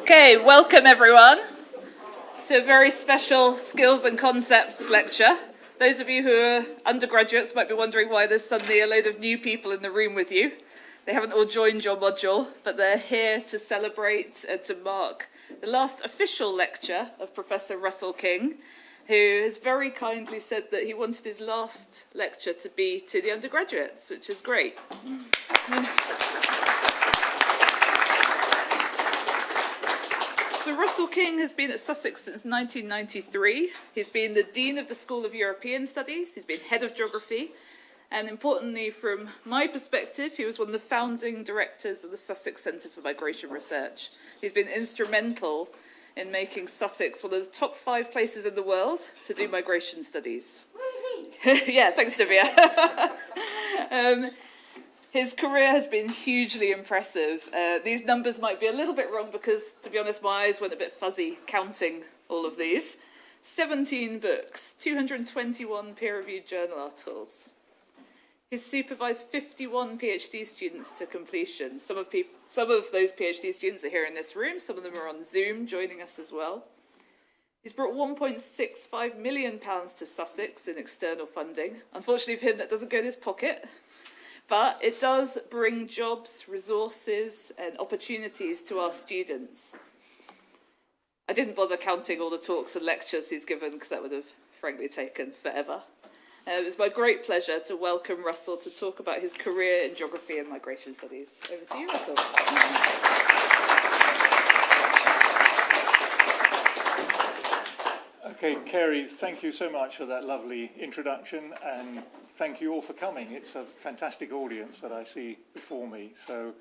Okay, welcome everyone to a very special Skills and Concepts lecture. Those of you who are undergraduates might be wondering why there's suddenly a load of new people in the room with you. They haven't all joined your module, but they're here to celebrate and to mark the last official lecture of Professor Russell King, who has very kindly said that he wanted his last lecture to be to the undergraduates, which is great. So Russell King has been at Sussex since 1993. He's been the Dean of the School of European Studies. He's been Head of Geography. And importantly, from my perspective, he was one of the founding directors of the Sussex Centre for Migration Research. He's been instrumental in making Sussex one of the top 5 places in the world to do migration studies. Yeah, thanks, Divya. His career has been hugely impressive. These numbers might be a little bit wrong because, to be honest, my eyes went a bit fuzzy counting all of these. 17 books, 221 peer-reviewed journal articles. He's supervised 51 PhD students to completion. Some of those PhD students are here in this room. Some of them are on Zoom joining us as well. He's brought £1.65 million to Sussex in external funding. Unfortunately for him, that doesn't go in his pocket. But it does bring jobs, resources, and opportunities to our students. I didn't bother counting all the talks and lectures he's given because that would have, frankly, taken forever. It was my great pleasure to welcome Russell to talk about his career in geography and migration studies. Over to you, Russell. Okay, Kerry, thank you so much for that lovely introduction, and thank you all for coming. It's a fantastic audience that I see before me. So,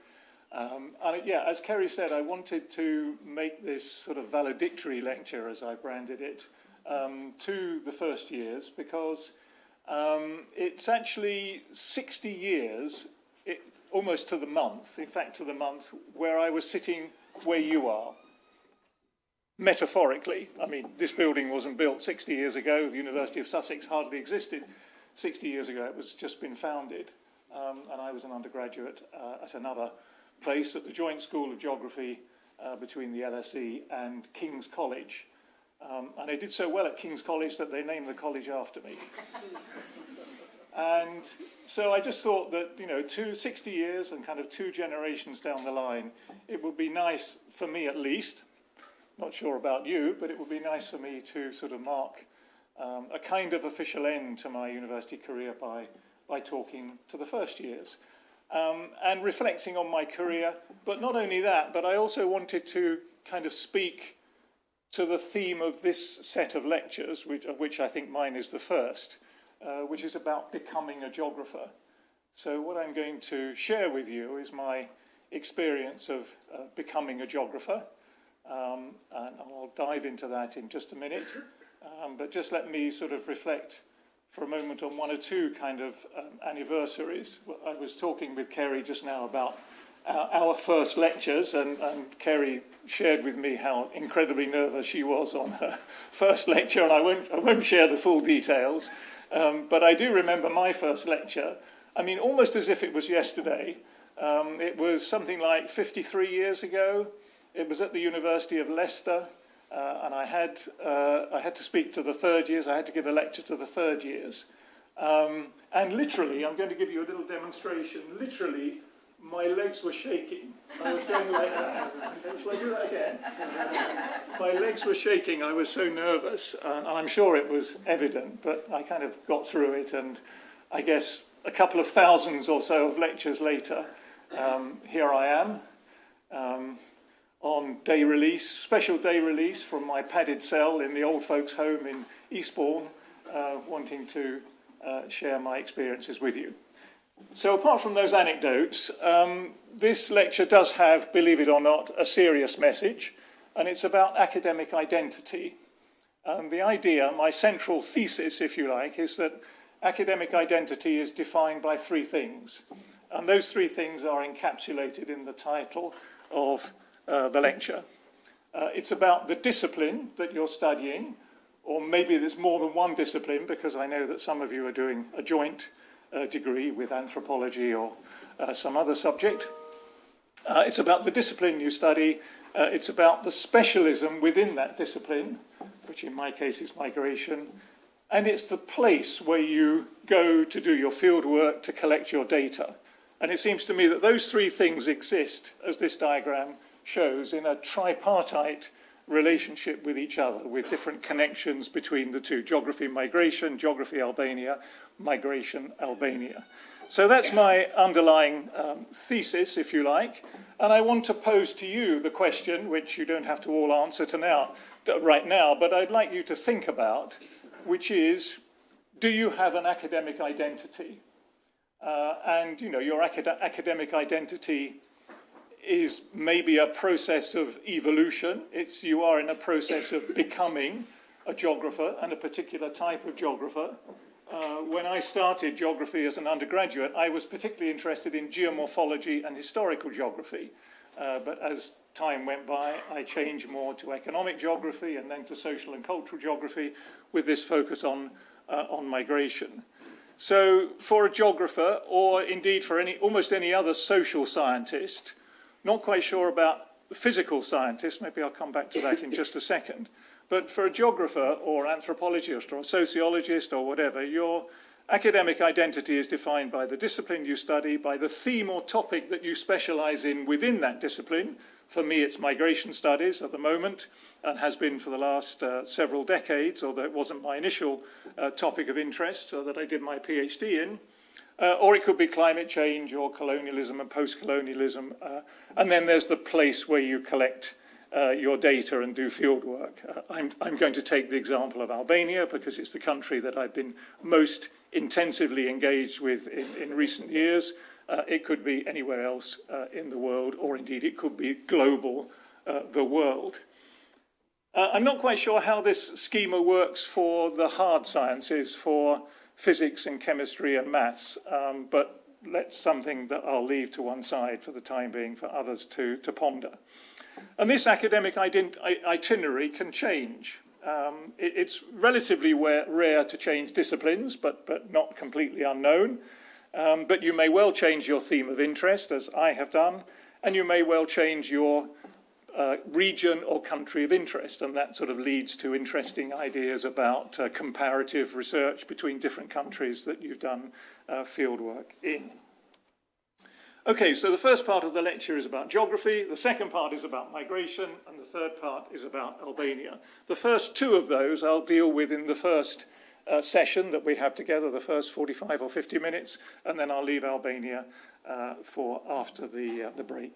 yeah, as Kerry said, I wanted to make this sort of valedictory lecture, as I branded it, to the first years, because it's actually 60 years, almost to the month, in fact to the month, where I was sitting where you are. Metaphorically, I mean, this building wasn't built 60 years ago. The University of Sussex hardly existed 60 years ago. It was just been founded. And I was an undergraduate at another place at the Joint School of Geography between the LSE and King's College. And I did so well at King's College that they named the college after me. And so I just thought that, 60 years and kind of 2 generations down the line, it would be nice, for me at least, not sure about you, but it would be nice for me to sort of mark a kind of official end to my university career by talking to the first years and reflecting on my career. But not only that, but I also wanted to kind of speak to the theme of this set of lectures, of which I think mine is the first, which is about becoming a geographer. So what I'm going to share with you is my experience of becoming a geographer. And I'll dive into that in just a minute. But just let me sort of reflect for a moment on 1 or 2 kind of anniversaries. I was talking with Kerry just now about our first lectures, and Kerry shared with me how incredibly nervous she was on her first lecture, and I won't share the full details. But I do remember my first lecture, I mean, almost as if it was yesterday. It was something like 53 years ago. It was at the University of Leicester, and I had to speak to the third years. I had to give a lecture to the third years. And literally, I'm going to give you a little demonstration. Literally, my legs were shaking. I was going like that. Okay, shall I do that again? My legs were shaking. I was so nervous. And I'm sure it was evident, but I kind of got through it. And I guess a couple of thousands or so of lectures later, here I am. On day release, special day release from my padded cell in the old folks' home in Eastbourne, wanting to share my experiences with you. So apart from those anecdotes, this lecture does have, believe it or not, a serious message, and it's about academic identity. The idea, my central thesis, if you like, is that academic identity is defined by 3 things. And those 3 things are encapsulated in the title of the lecture. It's about the discipline that you're studying, or maybe there's more than one discipline, because I know that some of you are doing a joint degree with anthropology or some other subject. It's about the discipline you study. It's about the specialism within that discipline, which in my case is migration. And it's the place where you go to do your field work, to collect your data. And it seems to me that those three things exist, as this diagram shows, in a tripartite relationship with each other, with different connections between the two: geography, migration, geography, Albania, migration, Albania. So that's my underlying thesis, if you like. And I want to pose to you the question, which you don't have to all answer right now, but I'd like you to think about, which is, do you have an academic identity? And, you know, your academic identity is maybe a process of evolution. You are in a process of becoming a geographer, and a particular type of geographer. When I started geography as an undergraduate, I was particularly interested in geomorphology and historical geography. But as time went by, I changed more to economic geography and then to social and cultural geography, with this focus on migration. So for a geographer, or indeed for almost any other social scientist, not quite sure about physical scientists, maybe I'll come back to that in just a second, but for a geographer or anthropologist or a sociologist or whatever, your academic identity is defined by the discipline you study, by the theme or topic that you specialize in within that discipline. For me, it's migration studies at the moment, and has been for the last several decades, although it wasn't my initial topic of interest that I did my PhD in. Or it could be climate change or colonialism and post-colonialism. And then there's the place where you collect your data and do field work. I'm going to take the example of Albania because it's the country that I've been most intensively engaged with in recent years. It could be anywhere else in the world, or indeed it could be global, the world. I'm not quite sure how this schema works for the hard sciences, for physics and chemistry and maths, but that's something that I'll leave to one side for the time being for others to ponder. And this academic itinerary can change. It's relatively rare to change disciplines, but not completely unknown. But you may well change your theme of interest, as I have done, and you may well change your region or country of interest, and that sort of leads to interesting ideas about comparative research between different countries that you've done fieldwork in. Okay, so the first part of the lecture is about geography, the second part is about migration, and the third part is about Albania. The first two of those I'll deal with in the first session that we have together, the first 45 or 50 minutes, and then I'll leave Albania for after the break.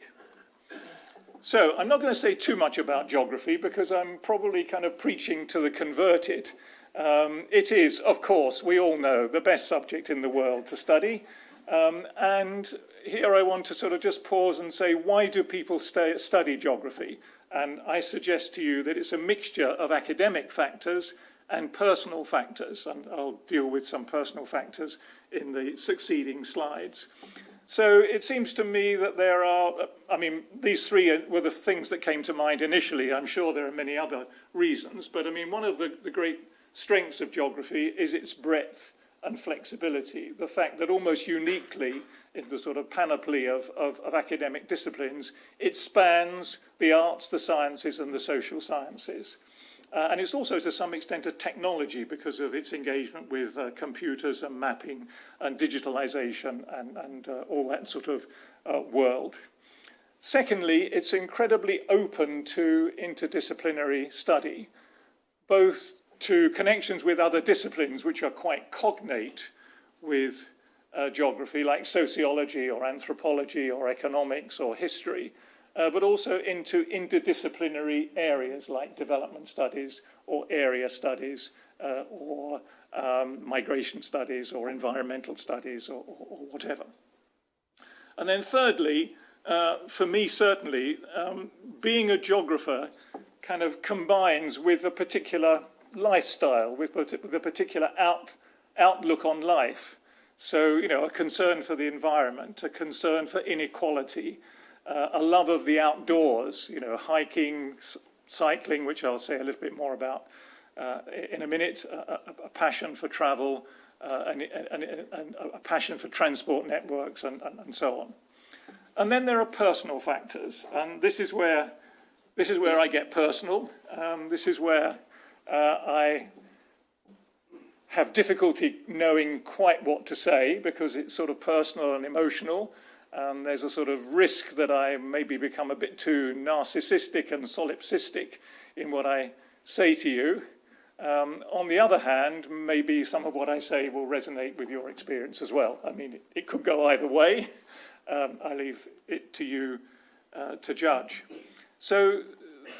So I'm not going to say too much about geography because I'm probably kind of preaching to the converted. It is, of course, we all know, the best subject in the world to study. And here I want to sort of just pause and say, why do people study geography? And I suggest to you that it's a mixture of academic factors and personal factors, and I'll deal with some personal factors in the succeeding slides. So it seems to me that there are, I mean, these three were the things that came to mind initially. I'm sure there are many other reasons, but I mean, one of the great strengths of geography is its breadth and flexibility. The fact that almost uniquely in the sort of panoply of academic disciplines, it spans the arts, the sciences, and the social sciences. And it's also to some extent a technology because of its engagement with computers and mapping and digitalization and all that sort of world. Secondly, it's incredibly open to interdisciplinary study, both to connections with other disciplines which are quite cognate with geography, like sociology or anthropology or economics or history, but also into interdisciplinary areas like development studies or area studies or migration studies or environmental studies or whatever. And then thirdly, for me certainly, being a geographer kind of combines with a particular lifestyle, with a particular outlook on life. So, you know, a concern for the environment, a concern for inequality, a love of the outdoors, you know, hiking, cycling, which I'll say a little bit more about in a minute, a passion for travel, and a passion for transport networks and so on. And then there are personal factors, and this is where I get personal. This is where I have difficulty knowing quite what to say because it's sort of personal and emotional. There's a sort of risk that I maybe become a bit too narcissistic and solipsistic in what I say to you. On the other hand, maybe some of what I say will resonate with your experience as well. I mean, it could go either way. I leave it to you to judge. So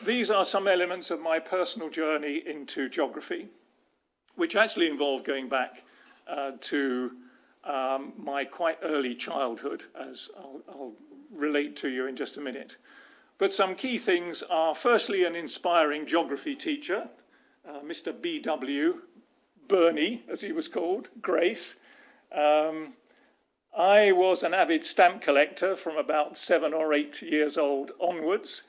these are some elements of my personal journey into geography, which actually involved going back to my quite early childhood, as I'll relate to you in just a minute. But some key things are, firstly, an inspiring geography teacher, Mr. B.W. Burney, as he was called, Grace. I was an avid stamp collector from about 7 or 8 years old onwards.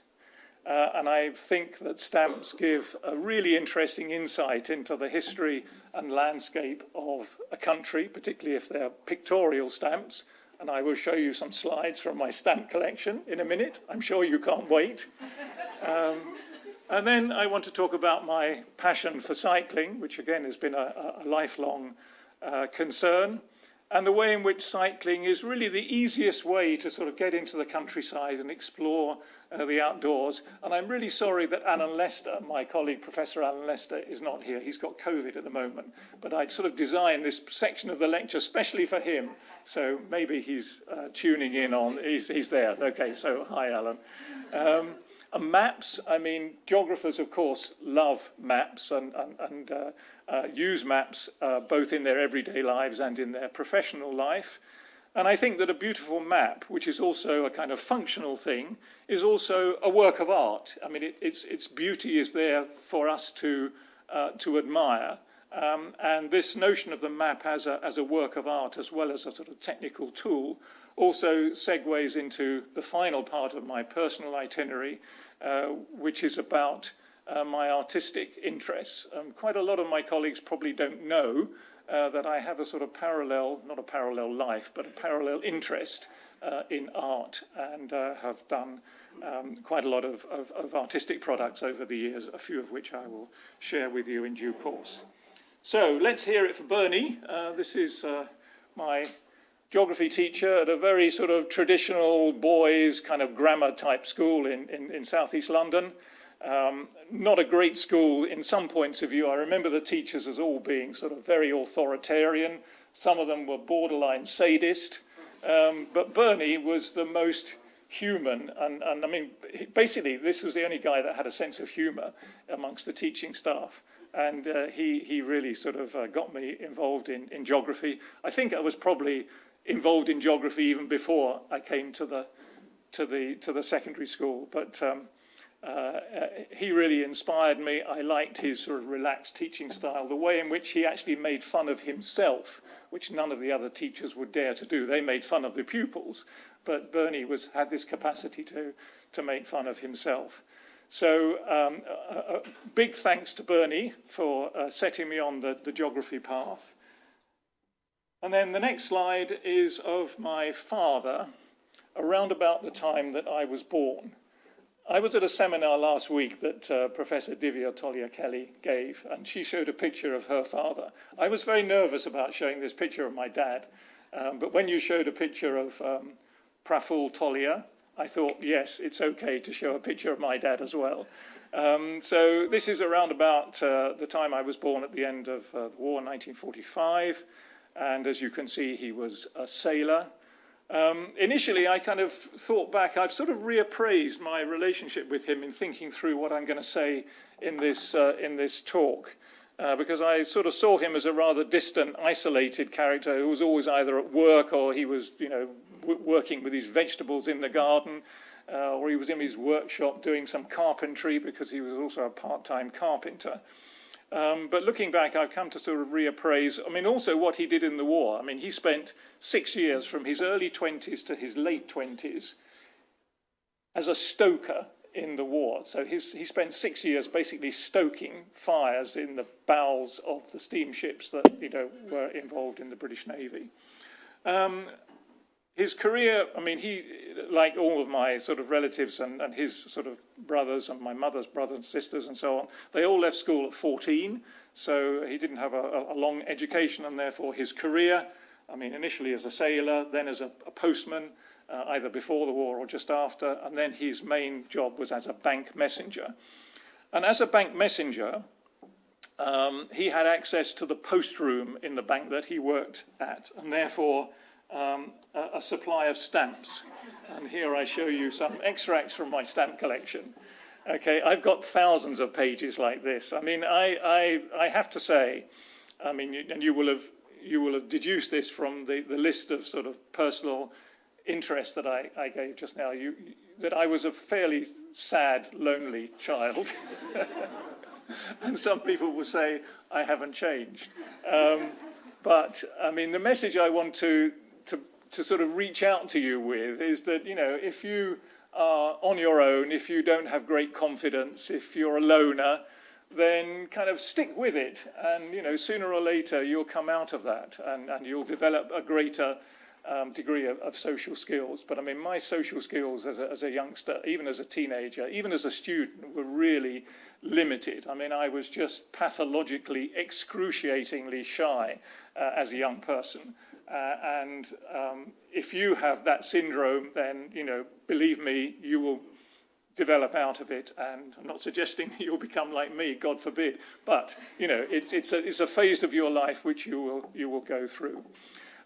And I think that stamps give a really interesting insight into the history and landscape of a country, particularly if they're pictorial stamps. And I will show you some slides from my stamp collection in a minute. I'm sure you can't wait. And then I want to talk about my passion for cycling, which again has been a lifelong concern, and the way in which cycling is really the easiest way to sort of get into the countryside and explore the outdoors. And I'm really sorry that Alan Leicester, my colleague, Professor Alan Leicester, is not here. He's got COVID at the moment. But I'd sort of designed this section of the lecture especially for him. So maybe he's tuning in on, he's there. Okay, so hi, Alan. And maps, I mean, geographers, of course, love maps and use maps both in their everyday lives and in their professional life. And I think that a beautiful map, which is also a kind of functional thing, is also a work of art. I mean, its beauty is there for us to admire. And this notion of the map as a work of art, as well as a sort of technical tool, also segues into the final part of my personal itinerary, which is about my artistic interests. Quite a lot of my colleagues probably don't know that I have a sort of parallel, not a parallel life, but a parallel interest in art, and have done quite a lot of artistic products over the years, a few of which I will share with you in due course. So let's hear it for Bernie. This is my geography teacher at a very sort of traditional boys kind of grammar type school in southeast London. Not a great school in some points of view. I remember the teachers as all being sort of very authoritarian. Some of them were borderline sadist. But Bernie was the most human. And I mean, basically, this was the only guy that had a sense of humour amongst the teaching staff. And he really sort of got me involved in geography. I think I was probably involved in geography even before I came to the secondary school. But he really inspired me. I liked his sort of relaxed teaching style, the way in which he actually made fun of himself, which none of the other teachers would dare to do. They made fun of the pupils, but Bernie had this capacity to make fun of himself. So a big thanks to Bernie for setting me on the geography path. And then the next slide is of my father, around about the time that I was born. I was at a seminar last week that Professor Divya Tolya-Kelly gave, and she showed a picture of her father. I was very nervous about showing this picture of my dad, but when you showed a picture of Praful Tolya, I thought, yes, it's okay to show a picture of my dad as well. So this is around about the time I was born at the end of the war, 1945. And as you can see, he was a sailor. Initially, I kind of thought back, I've sort of reappraised my relationship with him in thinking through what I'm going to say in this talk. Because I sort of saw him as a rather distant, isolated character who was always either at work or he was, working with his vegetables in the garden, or he was in his workshop doing some carpentry because he was also a part-time carpenter. But looking back, I've come to sort of reappraise, also what he did in the war. He spent 6 years from his early 20s to his late 20s as a stoker in the war. So he spent 6 years basically stoking fires in the bowels of the steamships that, were involved in the British Navy. his career, I mean, he, like all of my sort of relatives and his sort of brothers and my mother's brothers and sisters and so on, they all left school at 14, so he didn't have a long education, and therefore his career, I mean, initially as a sailor, then as a postman, either before the war or just after, and then his main job was as a bank messenger. And as a bank messenger, he had access to the post room in the bank that he worked at, and therefore a supply of stamps. And here I show you some extracts from my stamp collection. Okay, I've got thousands of pages like this. I mean, I have to say, I mean, and you will have deduced this from the list of sort of personal interest that I gave just now, that I was a fairly sad, lonely child. And some people will say I haven't changed. But, I mean, the message I want to sort of reach out to you with is that, you know, if you are on your own, if you don't have great confidence, if you're a loner, then kind of stick with it. And, you know, sooner or later you'll come out of that and you'll develop a greater degree of social skills. But I mean, my social skills as a youngster, even as a teenager, even as a student, were really limited. I mean, I was just pathologically, excruciatingly shy as a young person. And if you have that syndrome, then, you know, believe me, you will develop out of it. And I'm not suggesting you'll become like me, God forbid. But, you know, it's a phase of your life which you will go through.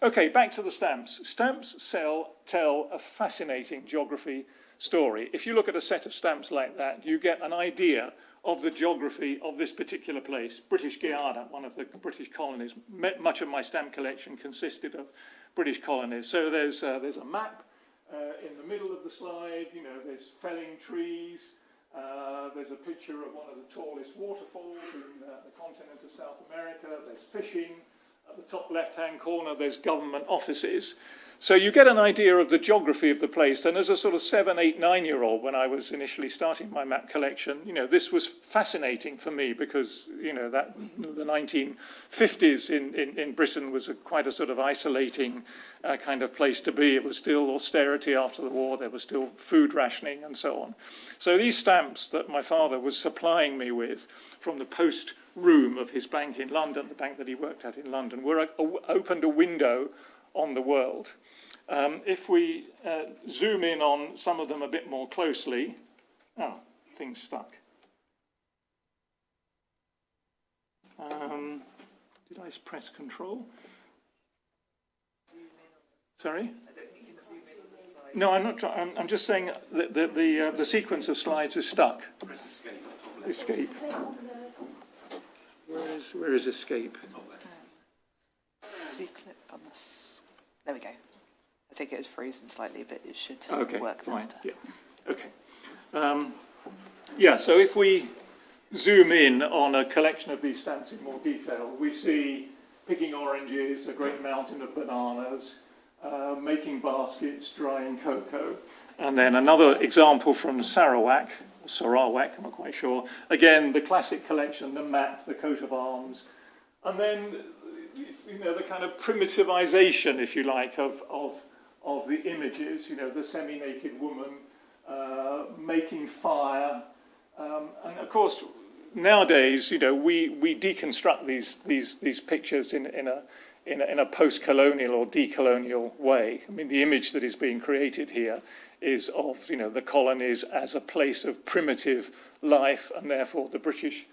Okay, back to the stamps. Stamps tell a fascinating geography story. If you look at a set of stamps like that, you get an idea of the geography of this particular place, British Guiana, one of the British colonies. Much of my stamp collection consisted of British colonies. So there's a map in the middle of the slide. You know, there's felling trees. There's a picture of one of the tallest waterfalls in the continent of South America. There's fishing. At the top left-hand corner, there's government offices. So you get an idea of the geography of the place. And as a sort of 7, 8, 9-year-old, when I was initially starting my map collection, you know, this was fascinating for me because, you know, that the 1950s in Britain was quite a sort of isolating kind of place to be. It was still austerity after the war. There was still food rationing and so on. So these stamps that my father was supplying me with from the post room of his bank in London, the bank that he worked at in London, opened a window on the world. If we zoom in on some of them a bit more closely, things stuck. Did I press Control? Sorry? No, I'm not trying. I'm just saying that the sequence of slides is stuck. Press escape. Where is escape? We click on this. There we go. I think it is freezing slightly, but it should work. Fine. Yeah. Okay. So if we zoom in on a collection of these stamps in more detail, we see picking oranges, a great mountain of bananas, making baskets, drying cocoa, and then another example from Sarawak, I'm not quite sure. Again, the classic collection, the map, the coat of arms, and then, you know, the kind of primitivization, if you like, of the images. You know, the semi-naked woman making fire, and of course, nowadays, you know, we deconstruct these pictures in a post-colonial or decolonial way. I mean, the image that is being created here is of, you know, the colonies as a place of primitive life, and therefore the British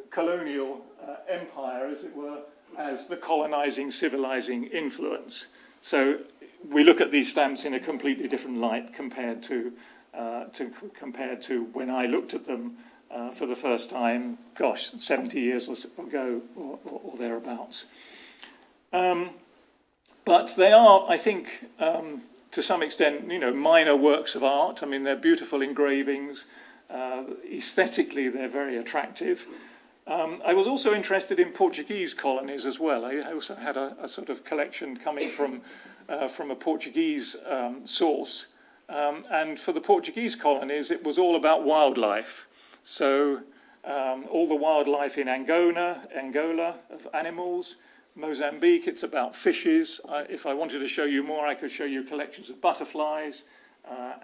colonial empire, as it were, as the colonizing, civilizing influence. So we look at these stamps in a completely different light compared to when I looked at them for the first time, 70 years ago or thereabouts. But they are, I think, to some extent, you know, minor works of art. I mean, they're beautiful engravings. Aesthetically, they're very attractive. I was also interested in Portuguese colonies as well. I also had a sort of collection coming from a Portuguese source. And for the Portuguese colonies, it was all about wildlife. So all the wildlife in Angola, of animals, Mozambique, it's about fishes. If I wanted to show you more, I could show you collections of butterflies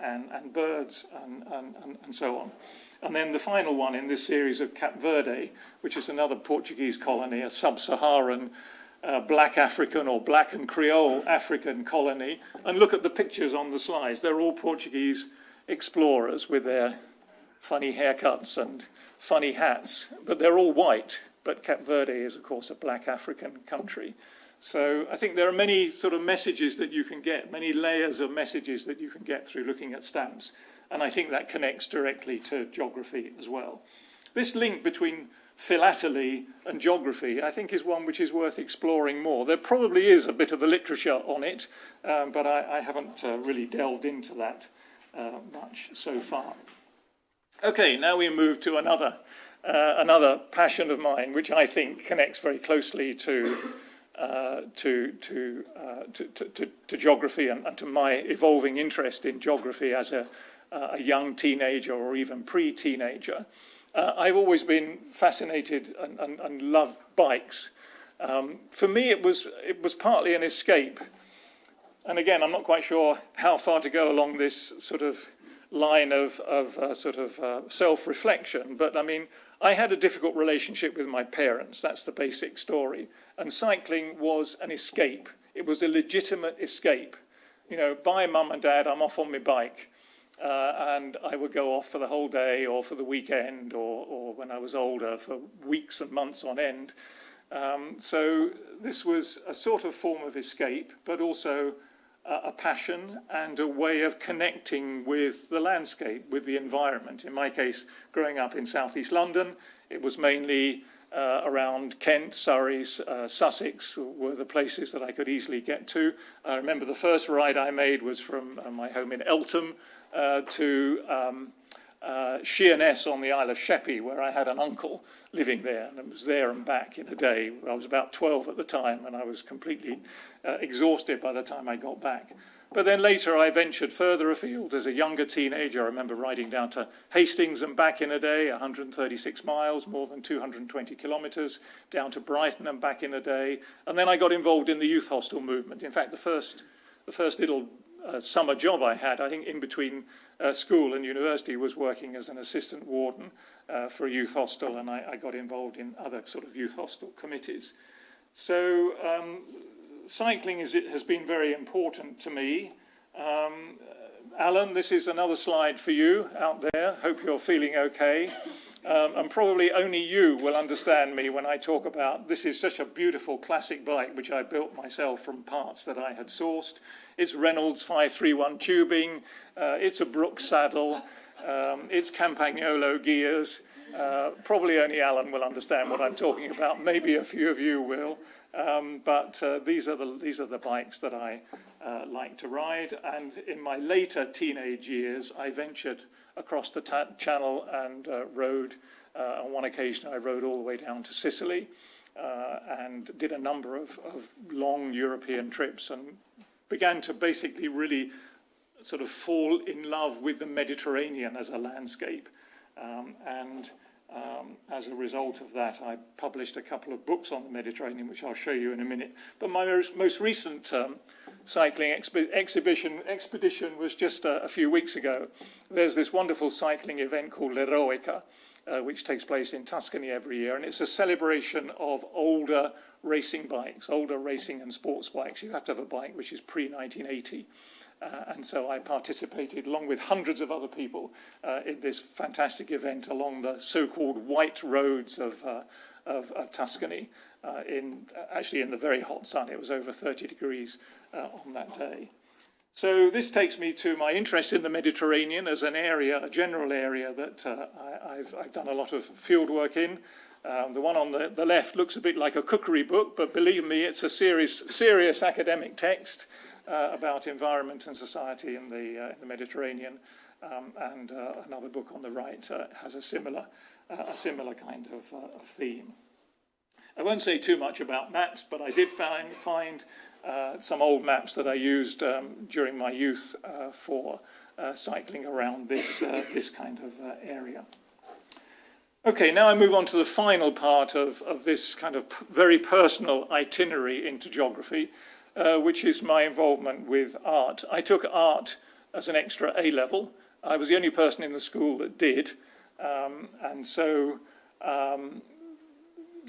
and birds and so on. And then the final one in this series of Cape Verde, which is another Portuguese colony, a sub-Saharan black African or black and Creole African colony. And look at the pictures on the slides. They're all Portuguese explorers with their funny haircuts and funny hats, but they're all white. But Cape Verde is, of course, a black African country. So I think there are many sort of messages that you can get, many layers of messages that you can get through looking at stamps. And I think that connects directly to geography as well. This link between philately and geography, I think, is one which is worth exploring more. There probably is a bit of a literature on it, but I haven't really delved into that much so far. Okay, now we move to another passion of mine, which I think connects very closely to geography and to my evolving interest in geography as a young teenager or even pre-teenager. I've always been fascinated and loved bikes. For me, it was partly an escape. And again, I'm not quite sure how far to go along this sort of line of self-reflection, but I mean, I had a difficult relationship with my parents. That's the basic story. And cycling was an escape. It was a legitimate escape. You know, bye, mum and dad, I'm off on my bike. And I would go off for the whole day or for the weekend or when I was older for weeks and months on end. So this was a sort of form of escape, but also a passion and a way of connecting with the landscape, with the environment. In my case, growing up in southeast London, it was mainly around Kent, Surrey, Sussex were the places that I could easily get to. I remember the first ride I made was from my home in Eltham to Sheerness on the Isle of Sheppey, where I had an uncle living there, and I was there and back in a day. I was about 12 at the time, and I was completely exhausted by the time I got back. But then later I ventured further afield as a younger teenager. I remember riding down to Hastings and back in a day, 136 miles, more than 220 kilometres, down to Brighton and back in a day. And then I got involved in the youth hostel movement. In fact, the first little summer job I had, I think in between school and university, was working as an assistant warden for a youth hostel, and I got involved in other sort of youth hostel committees. So cycling has been very important to me. Alan, this is another slide for you out there. Hope you're feeling okay. And probably only you will understand me when I talk about this is such a beautiful classic bike which I built myself from parts that I had sourced. It's Reynolds 531 tubing, it's a Brooks saddle, it's Campagnolo gears. Probably only Alan will understand what I'm talking about. Maybe a few of you will. But these are the bikes that I like to ride. And in my later teenage years, I ventured across the Channel and rode. On one occasion, I rode all the way down to Sicily and did a number of long European trips and began to basically really sort of fall in love with the Mediterranean as a landscape. As a result of that, I published a couple of books on the Mediterranean, which I'll show you in a minute. But my most recent cycling expedition was just a few weeks ago. There's this wonderful cycling event called L'Eroica, which takes place in Tuscany every year, and it's a celebration of older racing bikes, older racing and sports bikes. You have to have a bike which is pre-1980. And so I participated, along with hundreds of other people, in this fantastic event along the so-called white roads of Tuscany, actually in the very hot sun. It was over 30 degrees on that day. So this takes me to my interest in the Mediterranean as an area, a general area that I've done a lot of field work in. The one on the left looks a bit like a cookery book, but believe me, it's a serious academic text about environment and society in the Mediterranean, and another book on the right has a similar kind of theme. I won't say too much about maps, but I did find some old maps that I used during my youth for cycling around this kind of area. Okay, now I move on to the final part of this kind of very personal itinerary into geography, which is my involvement with art. I took art as an extra A-level. I was the only person in the school that did. And so,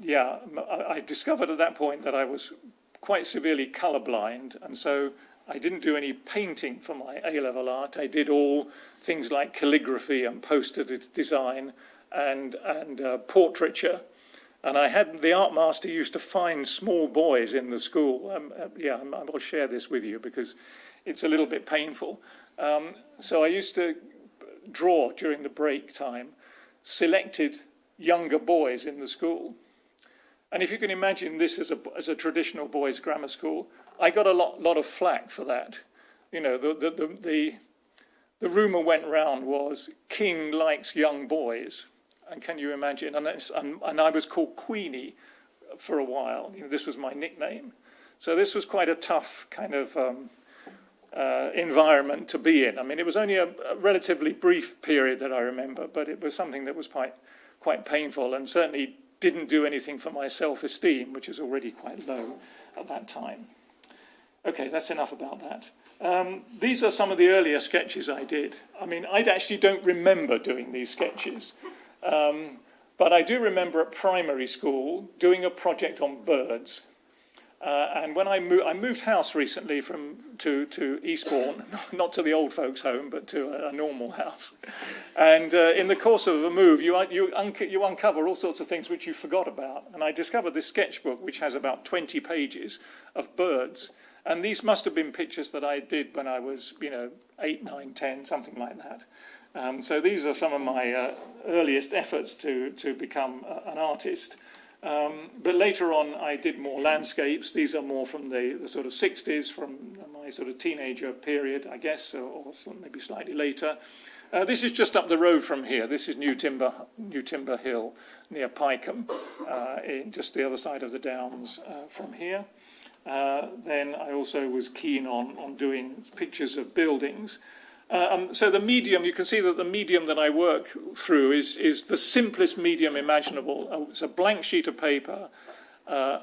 yeah, I discovered at that point that I was quite severely colourblind. And so I didn't do any painting for my A-level art. I did all things like calligraphy and poster design and portraiture. And I had, the art master used to find small boys in the school. I will share this with you because it's a little bit painful. So I used to draw during the break time selected younger boys in the school. And if you can imagine this as a traditional boys' grammar school, I got a lot of flack for that. You know, the rumour went round was King likes young boys. And can you imagine? And I was called Queenie for a while. You know, this was my nickname. So this was quite a tough kind of environment to be in. I mean, it was only a relatively brief period that I remember, but it was something that was quite painful and certainly didn't do anything for my self-esteem, which is already quite low at that time. Okay, that's enough about that. These are some of the earlier sketches I did. I mean, I actually don't remember doing these sketches. But I do remember at primary school doing a project on birds. And when I moved house recently to Eastbourne, not to the old folks' home, but to a normal house. And in the course of a move, you uncover all sorts of things which you forgot about. And I discovered this sketchbook, which has about 20 pages of birds. And these must have been pictures that I did when I was, 8, 9, 10, something like that. So these are some of my earliest efforts to become an artist. But later on, I did more landscapes. These are more from the sort of 60s, from my sort of teenager period, I guess, or maybe slightly later. This is just up the road from here. This is New Timber Hill near Pycombe, just the other side of the Downs from here. Then I also was keen on doing pictures of buildings. So the medium, you can see that the medium that I work through is the simplest medium imaginable. It's a blank sheet of paper, a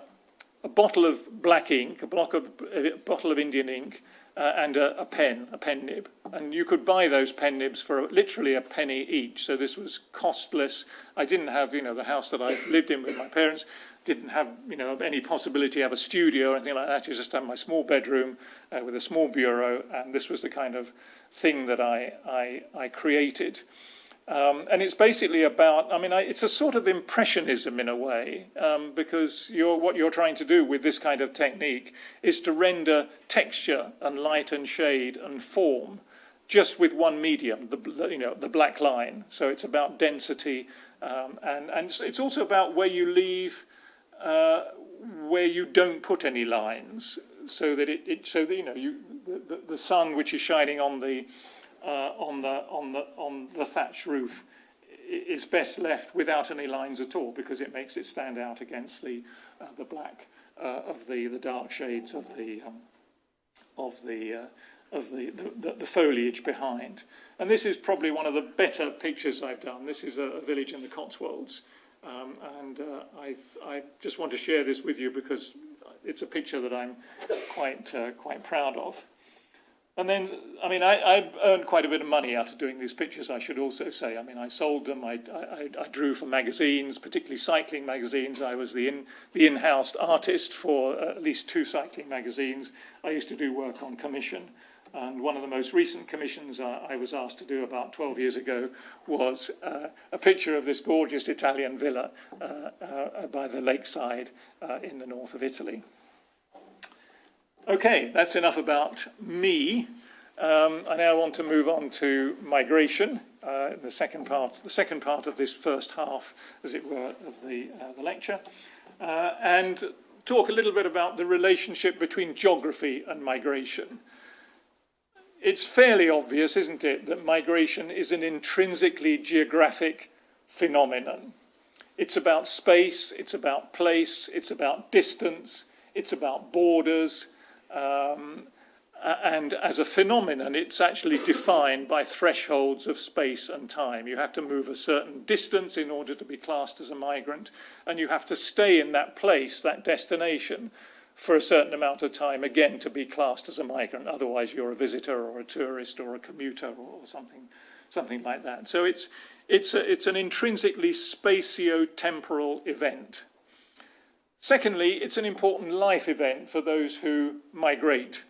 bottle of black ink, a bottle of Indian ink, and a pen nib. And you could buy those pen nibs for literally a penny each. So this was costless. I didn't have, the house that I lived in with my parents didn't have, any possibility to have a studio or anything like that. You just had my small bedroom with a small bureau, and this was the kind of thing that I created. And it's basically about, it's a sort of impressionism in a way, because what you're trying to do with this kind of technique is to render texture and light and shade and form just with one medium, the black line. So it's about density, and it's also about where you leave, where you don't put any lines, so that the sun which is shining on the thatched roof is best left without any lines at all, because it makes it stand out against the black of the dark shades of the foliage behind. And this is probably one of the better pictures I've done. This is a village in the Cotswolds, and I just want to share this with you because it's a picture that I'm quite proud of. And then, I earned quite a bit of money out of doing these pictures, I should also say. I sold them, I drew for magazines, particularly cycling magazines. I was the in-house artist for at least 2 cycling magazines. I used to do work on commission. And one of the most recent commissions I was asked to do about 12 years ago was a picture of this gorgeous Italian villa by the lakeside in the north of Italy. Okay, that's enough about me. I now want to move on to migration, the second part of this first half, as it were, of the lecture, and talk a little bit about the relationship between geography and migration. It's fairly obvious, isn't it, that migration is an intrinsically geographic phenomenon. It's about space, it's about place, it's about distance, it's about borders. And as a phenomenon, it's actually defined by thresholds of space and time. You have to move a certain distance in order to be classed as a migrant, and you have to stay in that place, that destination, for a certain amount of time, again, to be classed as a migrant. Otherwise, you're a visitor or a tourist or a commuter or something like that. So it's an intrinsically spatio-temporal event. Secondly, it's an important life event for those who migrate.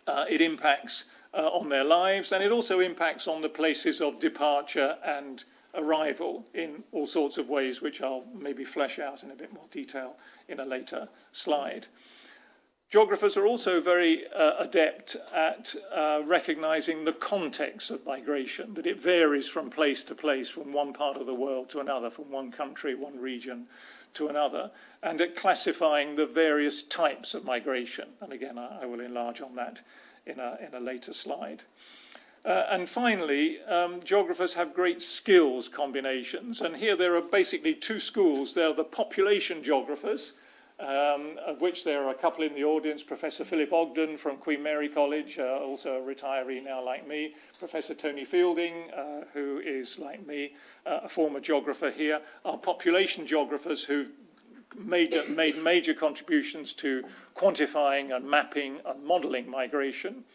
It impacts on their lives, and it also impacts on the places of departure and arrival in all sorts of ways, which I'll maybe flesh out in a bit more detail in a later slide. Geographers are also very adept at recognizing the context of migration, that it varies from place to place, from one part of the world to another, from one country, one region to another, and at classifying the various types of migration. And again, I will enlarge on that in a later slide. And finally, geographers have great skills combinations. And here there are basically two schools. There are the population geographers, of which there are a couple in the audience. Professor Philip Ogden from Queen Mary College, also a retiree now like me. Professor Tony Fielding, who is like me, a former geographer here, are population geographers who've made major contributions to quantifying and mapping and modelling migration.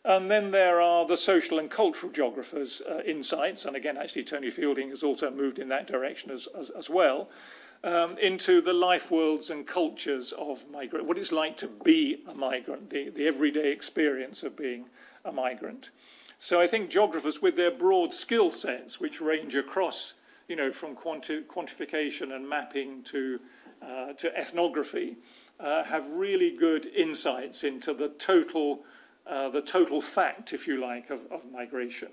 And then there are the social and cultural geographers' insights, and again, actually, Tony Fielding has also moved in that direction as well, into the life worlds and cultures of migrant, what it's like to be a migrant, the everyday experience of being a migrant. So I think geographers, with their broad skill sets, which range across, from quantification and mapping to ethnography, have really good insights into the total fact, if you like, of migration.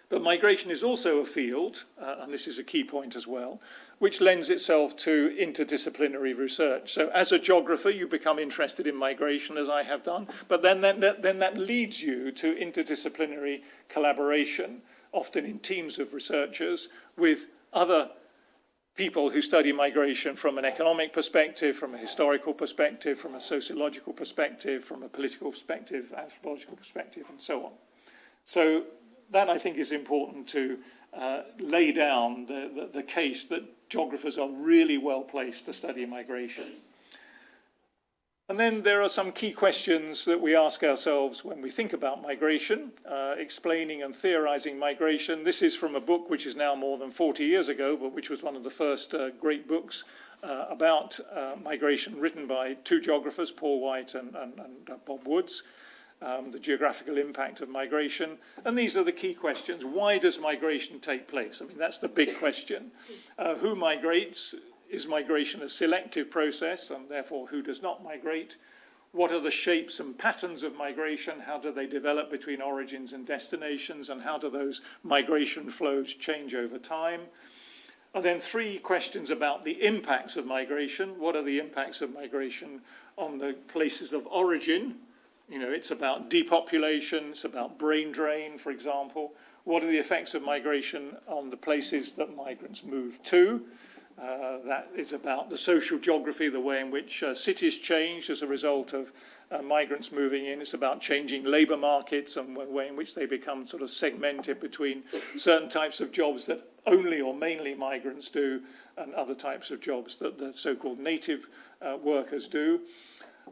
But migration is also a field, and this is a key point as well, which lends itself to interdisciplinary research. So as a geographer, you become interested in migration, as I have done, but then that leads you to interdisciplinary collaboration, often in teams of researchers, with other people who study migration from an economic perspective, from a historical perspective, from a sociological perspective, from a political perspective, anthropological perspective, and so on. So that, I think, is important to lay down the case that geographers are really well placed to study migration. And then there are some key questions that we ask ourselves when we think about migration, explaining and theorizing migration. This is from a book which is now more than 40 years ago, but which was one of the first great books about migration, written by two geographers, Paul White and Bob Woods, The Geographical Impact of Migration. And these are the key questions. Why does migration take place? I mean, that's the big question. Who migrates? Is migration a selective process, and therefore who does not migrate? What are the shapes and patterns of migration? How do they develop between origins and destinations? And how do those migration flows change over time? And then three questions about the impacts of migration. What are the impacts of migration on the places of origin? It's about depopulation, it's about brain drain, for example. What are the effects of migration on the places that migrants move to? That is about the social geography, the way in which cities change as a result of migrants moving in. It's about changing labour markets and the way in which they become sort of segmented between certain types of jobs that only or mainly migrants do and other types of jobs that the so-called native workers do.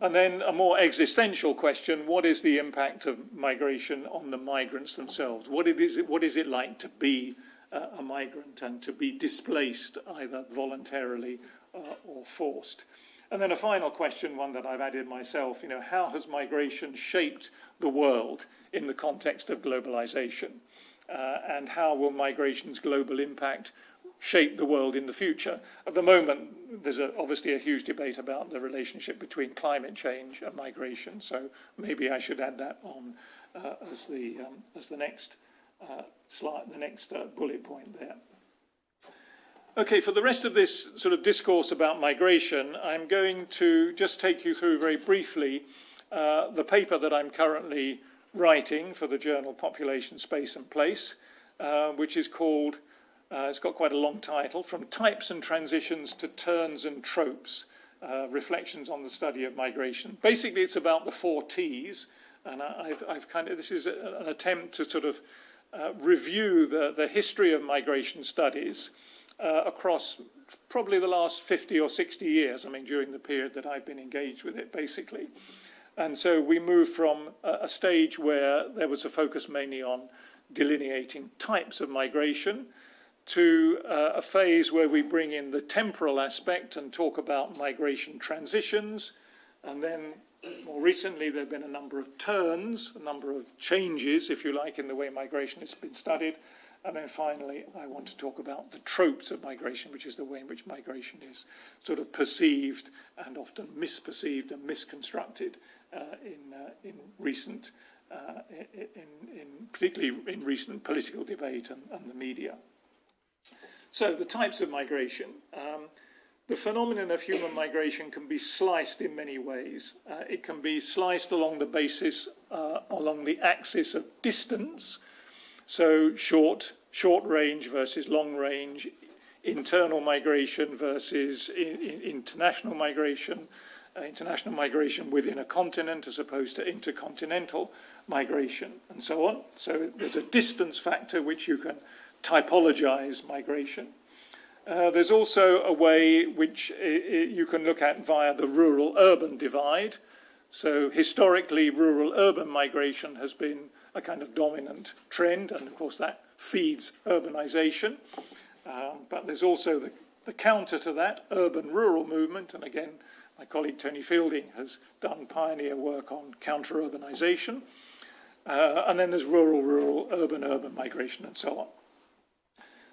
And then a more existential question: what is the impact of migration on the migrants themselves? What is it like to be a migrant and to be displaced either voluntarily or forced? And then a final question, one that I've added myself, how has migration shaped the world in the context of globalization? And how will migration's global impact shape the world in the future? At the moment, there's obviously a huge debate about the relationship between climate change and migration, so maybe I should add that on as the next slide, the next bullet point there. Okay, for the rest of this sort of discourse about migration, I'm going to just take you through very briefly the paper that I'm currently writing for the journal Population, Space and Place, which is called, it's got quite a long title, From Types and Transitions to Turns and Tropes reflections on the study of migration. Basically, it's about the 4 T's, and this is an attempt to sort of review the history of migration studies across probably the last 50 or 60 years, I mean, during the period that I've been engaged with it, basically. And so we moved from a stage where there was a focus mainly on delineating types of migration to a phase where we bring in the temporal aspect and talk about migration transitions. And then more recently, there have been a number of turns, a number of changes, if you like, in the way migration has been studied. And then finally, I want to talk about the tropes of migration, which is the way in which migration is sort of perceived and often misperceived and misconstructed particularly in recent political debate and the media. So the types of migration. The phenomenon of human migration can be sliced in many ways. It can be sliced along the axis of distance, so short range versus long range, internal migration versus international migration within a continent as opposed to intercontinental migration, and so on. So there's a distance factor which you can typologize migration. There's also a way which you can look at via the rural-urban divide. So historically, rural-urban migration has been a kind of dominant trend, and of course that feeds urbanization. But there's also the counter to that, urban-rural movement, and again, my colleague Tony Fielding has done pioneer work on counter-urbanization. And then there's rural-rural, urban-urban migration, and so on.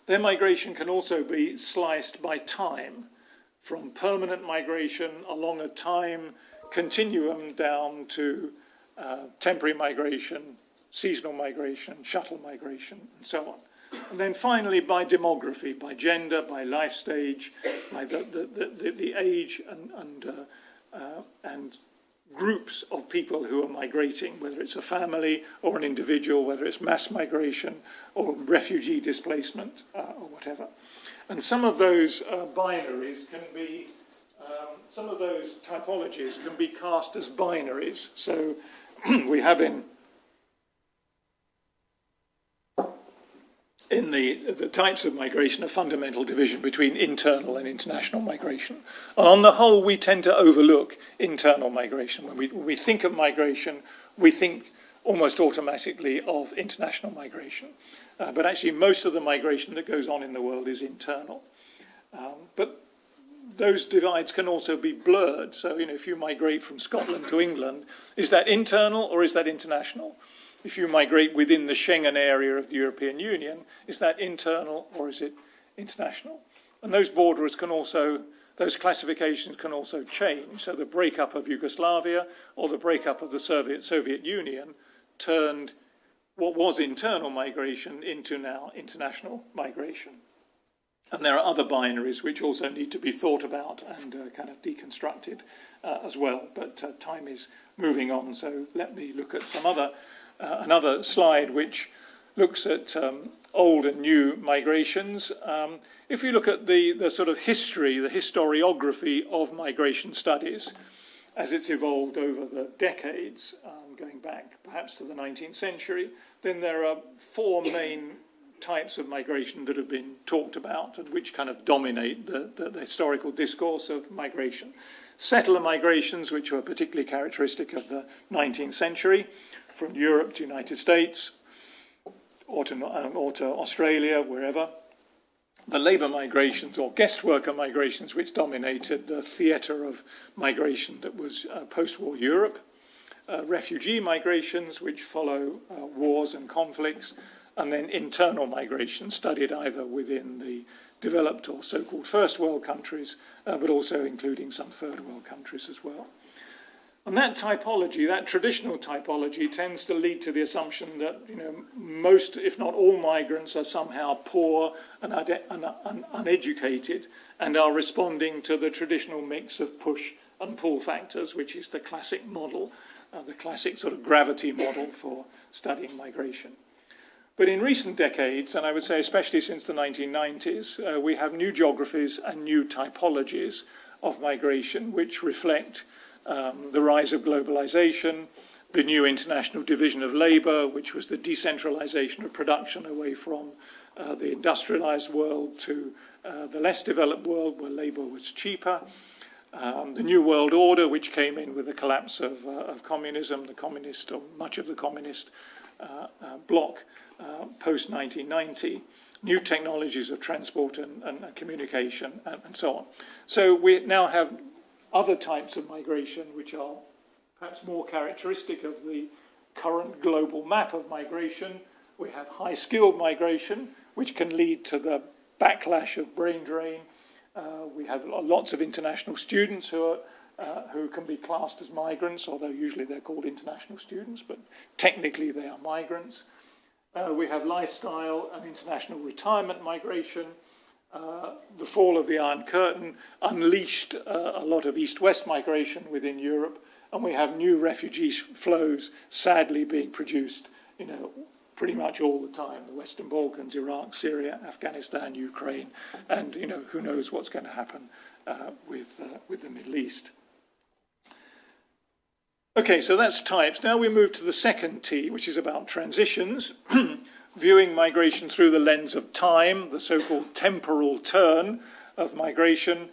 Their migration can also be sliced by time, from permanent migration along a time continuum down to temporary migration, seasonal migration, shuttle migration, and so on. And then finally by demography, by gender, by life stage, by the age and groups of people who are migrating, whether it's a family or an individual, whether it's mass migration or refugee displacement or whatever. And some of those binaries can be, some of those typologies can be cast as binaries. So we have in the types of migration a fundamental division between internal and international migration. And on the whole, we tend to overlook internal migration. When we think of migration, we think almost automatically of international migration. But actually, most of the migration that goes on in the world is internal. But those divides can also be blurred. So, if you migrate from Scotland to England, is that internal or is that international? If you migrate within the Schengen area of the European Union, is that internal or is it international? And those borders can also, those classifications can also change. So the breakup of Yugoslavia or the breakup of the Soviet Union turned what was internal migration into now international migration. And there are other binaries which also need to be thought about and kind of deconstructed as well. But time is moving on, so let me look at some other another slide which looks at old and new migrations. If you look at the sort of history, the historiography of migration studies as it's evolved over the decades, going back perhaps to the 19th century, then there are 4 main types of migration that have been talked about and which kind of dominate the historical discourse of migration. Settler migrations, which were particularly characteristic of the 19th century, from Europe to United States or to Australia, wherever. The labour migrations or guest worker migrations, which dominated the theatre of migration that was post-war Europe. Refugee migrations, which follow wars and conflicts. And then internal migration, studied either within the developed or so-called first world countries, but also including some third world countries as well. And that typology, that traditional typology, tends to lead to the assumption that most, if not all, migrants are somehow poor and uneducated and are responding to the traditional mix of push and pull factors, which is the classic model, the classic sort of gravity model for studying migration. But in recent decades, and I would say especially since the 1990s, we have new geographies and new typologies of migration, which reflect the rise of globalization, the new international division of labour, which was the decentralization of production away from the industrialized world to the less developed world where labour was cheaper. The New World Order, which came in with the collapse of communism, the communist, or much of the communist bloc post-1990, new technologies of transport and communication, and so on. So we now have other types of migration which are perhaps more characteristic of the current global map of migration. We have high-skilled migration, which can lead to the backlash of brain drain. We have lots of international students who can be classed as migrants, although usually they're called international students, but technically they are migrants. We have lifestyle and international retirement migration. The fall of the Iron Curtain unleashed a lot of east-west migration within Europe, and we have new refugee flows sadly being produced, pretty much all the time. The Western Balkans, Iraq, Syria, Afghanistan, Ukraine, and who knows what's going to happen with the Middle East. Okay, so that's types. Now we move to the second T, which is about transitions, viewing migration through the lens of time, the so-called temporal turn of migration,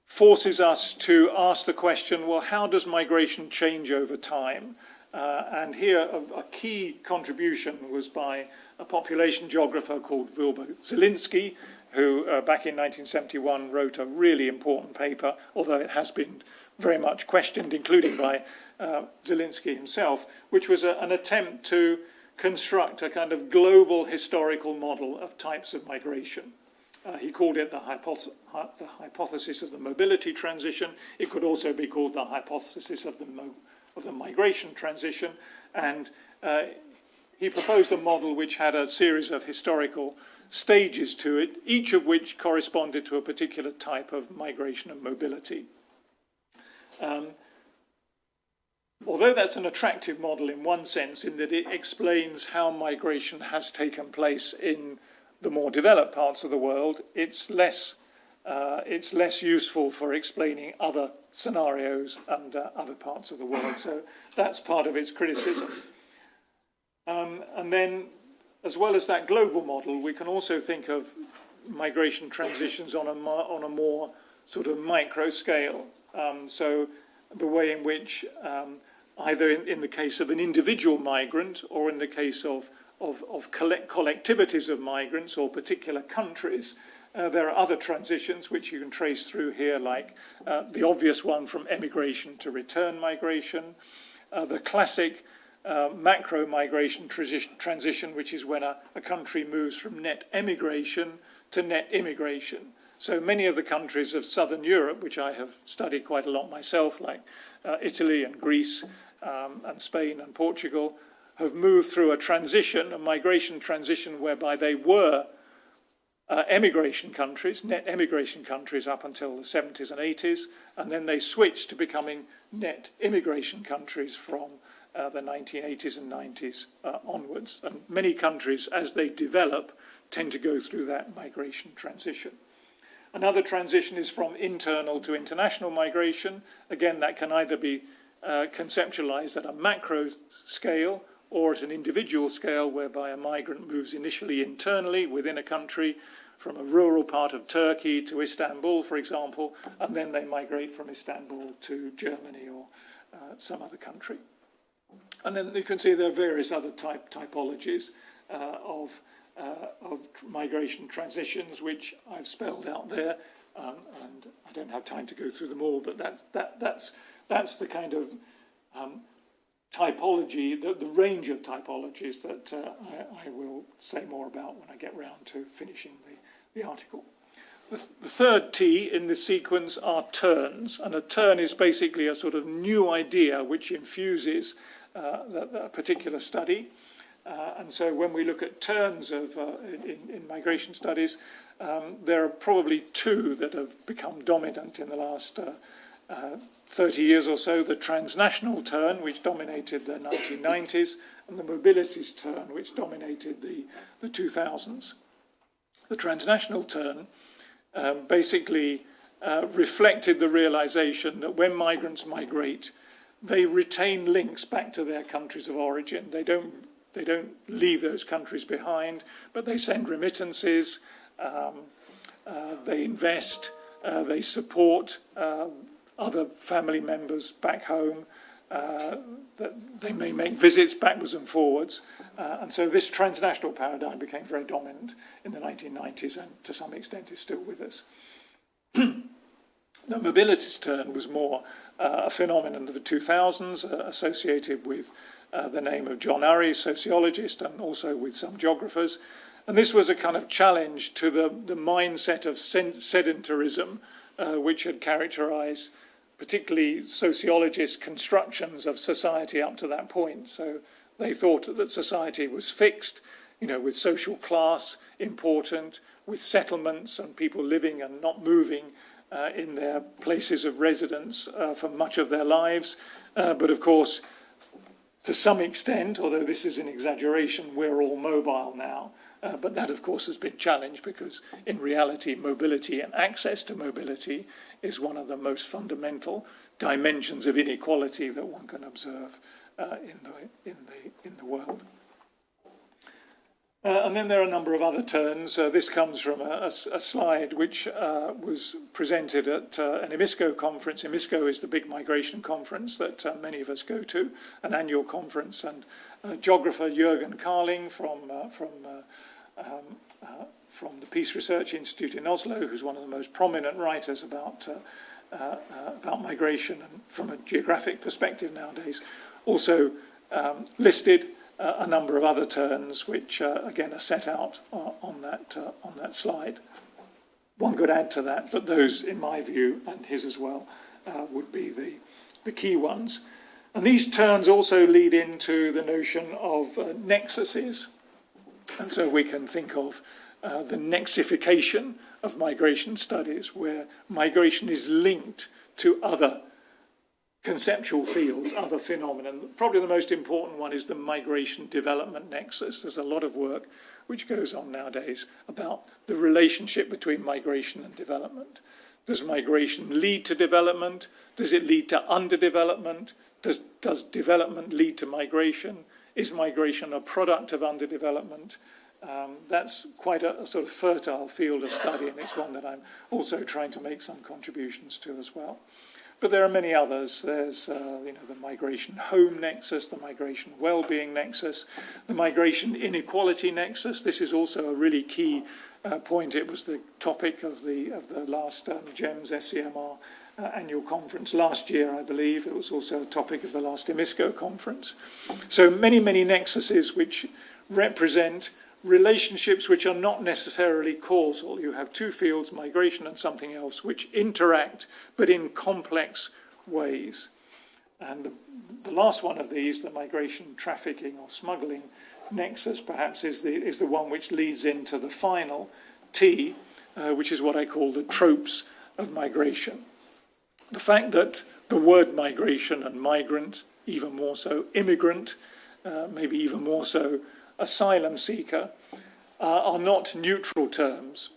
forces us to ask the question, well, how does migration change over time? And here a key contribution was by a population geographer called Wilbur Zielinski, who back in 1971 wrote a really important paper, although it has been very much questioned, including by Zielinski himself, which was an attempt to construct a kind of global historical model of types of migration. He called it the hypothesis of the mobility transition. It could also be called the hypothesis of the migration transition. And he proposed a model which had a series of historical stages to it, each of which corresponded to a particular type of migration and mobility. Although that's an attractive model in one sense, in that it explains how migration has taken place in the more developed parts of the world, it's less useful for explaining other scenarios and other parts of the world. So that's part of its criticism. And then, as well as that global model, we can also think of migration transitions on a more sort of micro scale. So the way in which either in the case of an individual migrant or in the case of collectivities of migrants or particular countries, there are other transitions which you can trace through here, like the obvious one from emigration to return migration, the classic macro migration transition, which is when a country moves from net emigration to net immigration. So many of the countries of southern Europe, which I have studied quite a lot myself, like Italy and Greece and Spain and Portugal, have moved through a migration transition whereby they were emigration countries, net emigration countries up until the 70s and 80s, and then they switched to becoming net immigration countries from the 1980s and 90s onwards. And many countries, as they develop, tend to go through that migration transition. Another transition is from internal to international migration. Again, that can either be conceptualized at a macro scale or at an individual scale, whereby a migrant moves initially internally within a country from a rural part of Turkey to Istanbul, for example, and then they migrate from Istanbul to Germany or some other country. And then you can see there are various other typologies of migration transitions, which I've spelled out there, and I don't have time to go through them all, but that's the kind of typology, the range of typologies that I will say more about when I get round to finishing the article. The third T in this sequence are turns, and a turn is basically a sort of new idea which infuses a particular study. And so when we look at turns in migration studies, there are probably two that have become dominant in the last 30 years or so: the transnational turn, which dominated the 1990s, and the mobilities turn, which dominated the 2000s. The transnational turn basically reflected the realization that when migrants migrate, they retain links back to their countries of origin. They don't leave those countries behind, but they send remittances, they invest, they support other family members back home, that they may make visits backwards and forwards. And so this transnational paradigm became very dominant in the 1990s and to some extent is still with us. The mobilities turn was more a phenomenon of the 2000s, associated with the name of John Urry, sociologist, and also with some geographers. And this was a kind of challenge to the mindset of sedentarism, which had characterized particularly sociologists' constructions of society up to that point. So they thought that society was fixed, with social class important, with settlements and people living and not moving in their places of residence for much of their lives. But of course, to some extent, although this is an exaggeration, we're all mobile now. But that, of course, has been challenged because, in reality, mobility and access to mobility is one of the most fundamental dimensions of inequality that one can observe in the world. And then there are a number of other turns. This comes from a slide which was presented at an EMISCO conference. EMISCO is the big migration conference that many of us go to, an annual conference. And geographer Jürgen Carling from the Peace Research Institute in Oslo, who's one of the most prominent writers about migration and from a geographic perspective nowadays, also listed a number of other turns which again are set out on that slide. One could add to that, but those, in my view, and his as well, would be the key ones. And these turns also lead into the notion of nexuses. And so we can think of the nexification of migration studies, where migration is linked to other conceptual fields, other phenomena. Probably the most important one is the migration development nexus. There's a lot of work which goes on nowadays about the relationship between migration and development. Does migration lead to development? Does it lead to underdevelopment? Does development lead to migration? Is migration a product of underdevelopment? That's quite a sort of fertile field of study, and it's one that I'm also trying to make some contributions to as well. But there are many others. There's the migration home nexus, the migration well-being nexus, the migration inequality nexus. This is also a really key point. It was the topic of the last GEMS SCMR annual conference last year, I believe. It was also a topic of the last EMISCO conference. So many, many nexuses which represent relationships which are not necessarily causal. You have two fields, migration and something else, which interact, but in complex ways. And the last one of these, the migration trafficking or smuggling nexus, perhaps is the one which leads into the final T, which is what I call the tropes of migration. The fact that the word migration and migrant, even more so immigrant, maybe even more so asylum seeker, are not neutral terms.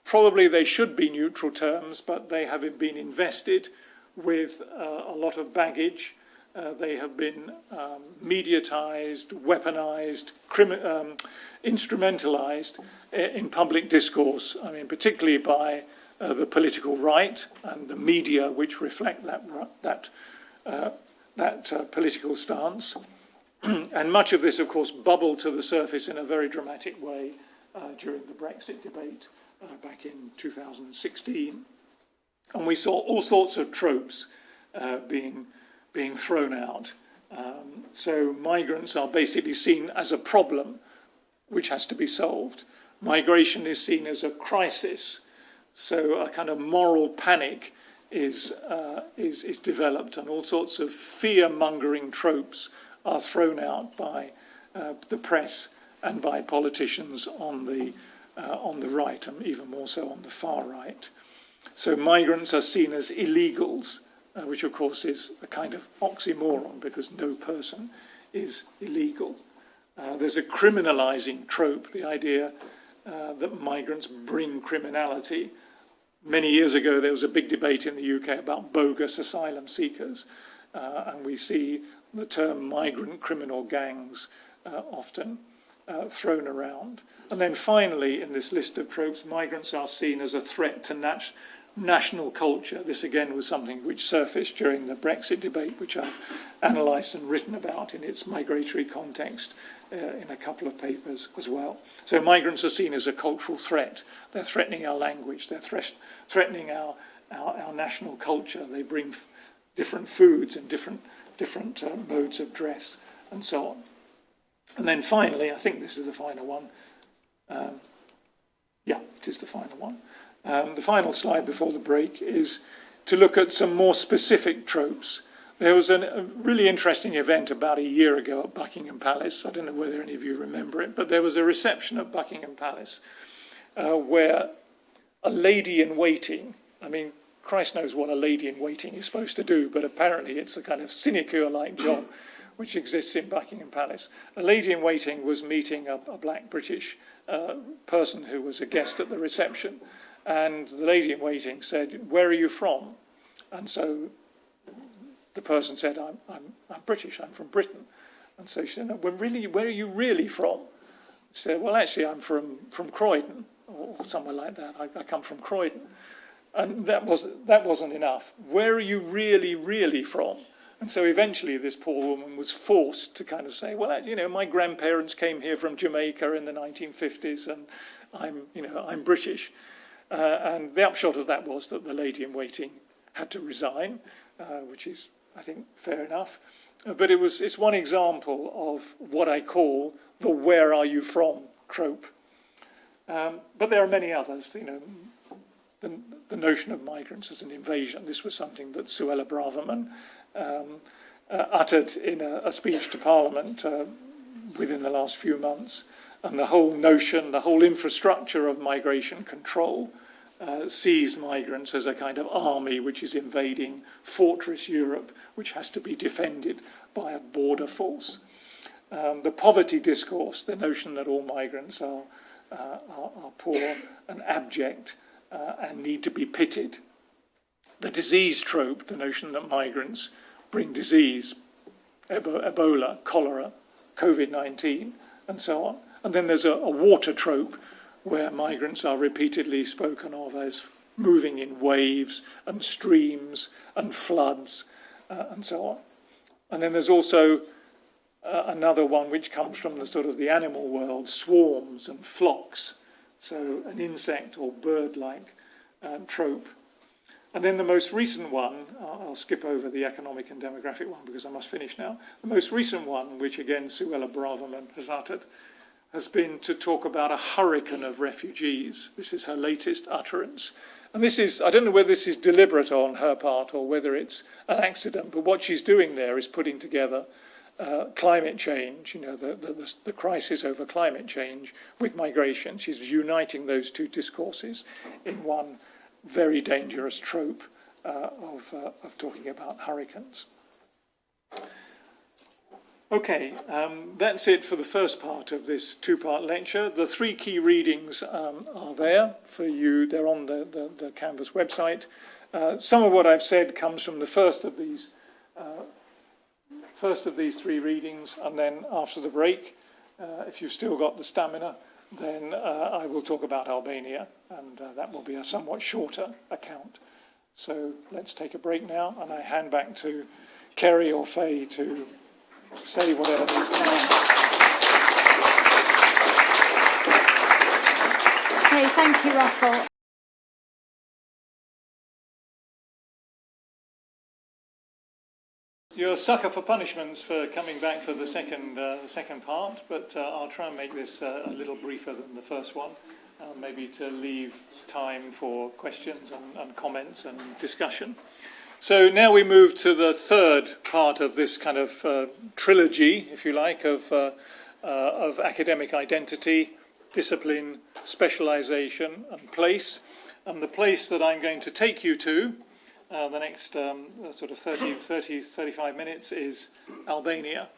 Probably they should be neutral terms, but they have been invested with a lot of baggage. They have been mediatized, weaponized, instrumentalized in public discourse. I mean, particularly by the political right and the media, which reflect that political stance. And much of this, of course, bubbled to the surface in a very dramatic way during the Brexit debate back in 2016. And we saw all sorts of tropes being thrown out. So migrants are basically seen as a problem which has to be solved. Migration is seen as a crisis. So a kind of moral panic is developed, and all sorts of fear-mongering tropes are thrown out by the press and by politicians on the right, and even more so on the far right. So migrants are seen as illegals, which of course is a kind of oxymoron because no person is illegal. There's a criminalizing trope, the idea that migrants bring criminality. many years ago, there was a big debate in the UK about bogus asylum seekers, and we see the term migrant criminal gangs often thrown around. And then finally, in this list of tropes, migrants are seen as a threat to national culture. This again was something which surfaced during the Brexit debate, which I've analysed and written about in its migratory context in a couple of papers as well. So migrants are seen as a cultural threat. They're threatening our language. They're threatening our national culture. They bring different foods and different modes of dress and so on. And then finally, I think this is the final one. Yeah, it is the final one. The final slide before the break is to look at some more specific tropes. There was a really interesting event about a year ago at Buckingham Palace. I don't know whether any of you remember it, but there was a reception at Buckingham Palace where a lady-in-waiting, I mean, Christ knows what a lady-in-waiting is supposed to do, but apparently it's a kind of sinecure-like job which exists in Buckingham Palace. A lady-in-waiting was meeting a black British person who was a guest at the reception, and the lady-in-waiting said, "Where are you from?" And so the person said, I'm British, I'm from Britain. And so she said, "No, well, really, where are you really from?" She said, "Well, actually, I'm from Croydon," or somewhere like that. I come from Croydon. And that wasn't enough. "Where are you really, really from?" And so eventually this poor woman was forced to kind of say, "Well, you know, my grandparents came here from Jamaica in the 1950s, and I'm British." And the upshot of that was that the lady-in-waiting had to resign, which is, I think, fair enough. But it's one example of what I call the "where are you from" trope. But there are many others. You know, the notion of migrants as an invasion. This was something that Suella Braverman uttered in a speech to Parliament within the last few months. And the whole notion, the whole infrastructure of migration control sees migrants as a kind of army which is invading fortress Europe, which has to be defended by a border force. The poverty discourse, the notion that all migrants are poor and abject and need to be pitied. The disease trope, the notion that migrants bring disease, Ebola, cholera, COVID-19, and so on. And then there's a water trope where migrants are repeatedly spoken of as moving in waves and streams and floods and so on. And then there's also another one which comes from the sort of the animal world, swarms and flocks. So an insect or bird-like trope. And then the most recent one, I'll skip over the economic and demographic one because I must finish now. The most recent one, which again Suella Braverman has uttered, has been to talk about a hurricane of refugees. This is her latest utterance. And this is, I don't know whether this is deliberate on her part or whether it's an accident, but what she's doing there is putting together climate change, you know, the crisis over climate change with migration. She's uniting those two discourses in one very dangerous trope of talking about hurricanes. Okay, that's it for the first part of this two-part lecture. The three key readings are there for you. They're on the Canvas website. Some of what I've said comes from the first of these three readings, and then after the break, if you've still got the stamina, then I will talk about Albania, and that will be a somewhat shorter account. So let's take a break now, and I hand back to Kerry or Faye to say whatever needs to happen. Okay, thank you, Russell. You're a sucker for punishments for coming back for the second part, but I'll try and make this a little briefer than the first one, maybe to leave time for questions and comments and discussion. So now we move to the third part of this kind of trilogy, if you like, of academic identity, discipline, specialisation and place. And the place that I'm going to take you to the next sort of 35 minutes is Albania.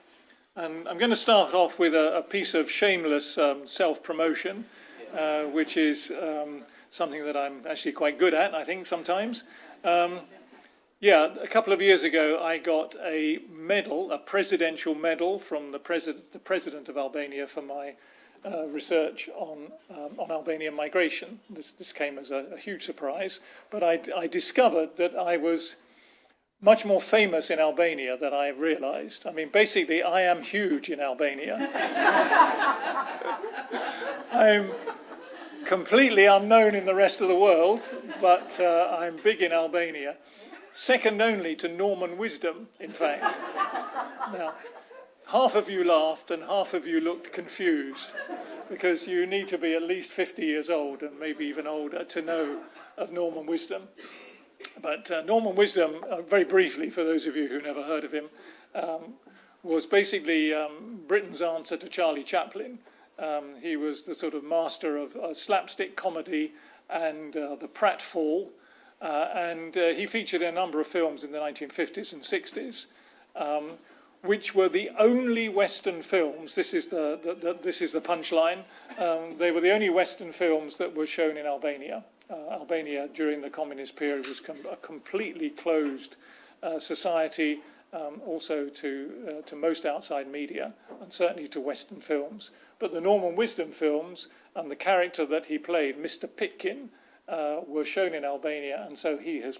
And I'm going to start off with a piece of shameless self-promotion, which is something that I'm actually quite good at, I think, sometimes. Yeah, a couple of years ago, I got a medal, a presidential medal from the president of Albania for my research on Albanian migration. This came as a huge surprise, but I discovered that I was much more famous in Albania than I realized. I mean, basically, I am huge in Albania. I'm completely unknown in the rest of the world, but I'm big in Albania. Second only to Norman Wisdom, in fact. Now, half of you laughed and half of you looked confused, because you need to be at least 50 years old and maybe even older to know of Norman Wisdom. But Norman Wisdom, very briefly, for those of you who never heard of him, was basically Britain's answer to Charlie Chaplin. He was the sort of master of slapstick comedy and the pratfall, and he featured in a number of films in the 1950s and 60s, which were the only Western films. This is the punchline. They were the only Western films that were shown in Albania. Albania during the communist period was a completely closed society, also to most outside media, and certainly to Western films. But the Norman Wisdom films and the character that he played, Mr. Pitkin, were shown in Albania, and so he's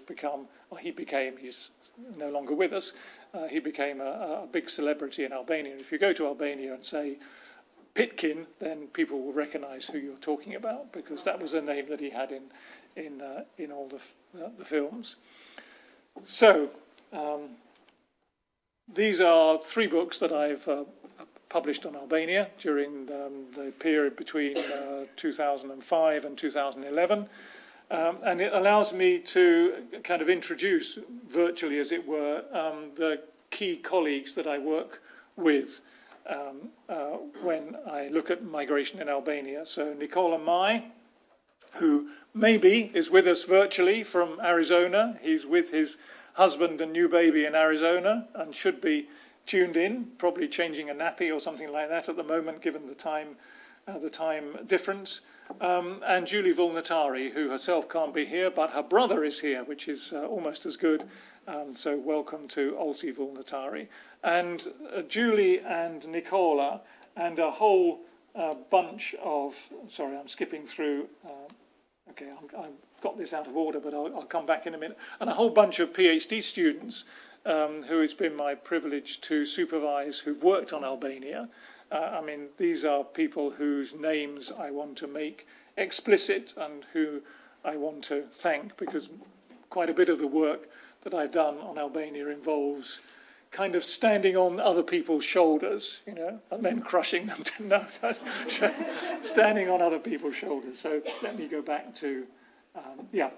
no longer with us, he became a big celebrity in Albania. And if you go to Albania and say Pitkin, then people will recognise who you're talking about, because that was a name that he had in all the films. So these are 3 books that I've published on Albania during the period between 2005 and 2011. And it allows me to kind of introduce, virtually as it were, the key colleagues that I work with when I look at migration in Albania. So Nicola Mai, who maybe is with us virtually from Arizona. He's with his husband and new baby in Arizona and should be tuned in, probably changing a nappy or something like that at the moment, given the time difference. And Julie Vulnatari, who herself can't be here, but her brother is here, which is almost as good. So welcome to Olsi Vulnatari. And Julie and Nicola and a whole bunch of, sorry, I'm skipping through, okay, I've got this out of order, but I'll come back in a minute. And a whole bunch of PhD students who it's been my privilege to supervise, who've worked on Albania. I mean, these are people whose names I want to make explicit and who I want to thank, because quite a bit of the work that I've done on Albania involves kind of standing on other people's shoulders, you know, and then crushing them. No, standing on other people's shoulders. So let me go back to,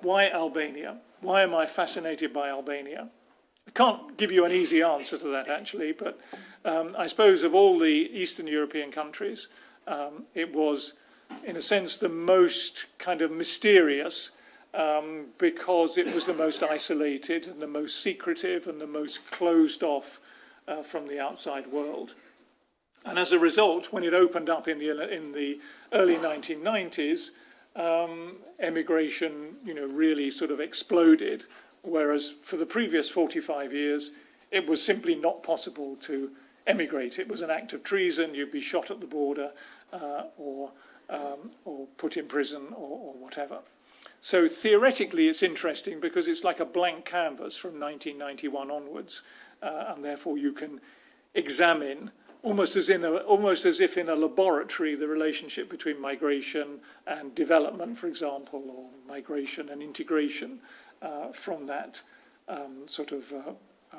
why Albania? Why am I fascinated by Albania? I can't give you an easy answer to that, actually, but I suppose of all the Eastern European countries, it was, in a sense, the most kind of mysterious, because it was the most isolated and the most secretive and the most closed off from the outside world. And as a result, when it opened up in the early 1990s, emigration, really sort of exploded. Whereas for the previous 45 years, it was simply not possible to emigrate. It was an act of treason. You'd be shot at the border or put in prison or whatever. So theoretically, it's interesting because it's like a blank canvas from 1991 onwards, and therefore you can examine almost as if in a laboratory the relationship between migration and development, for example, or migration and integration. From that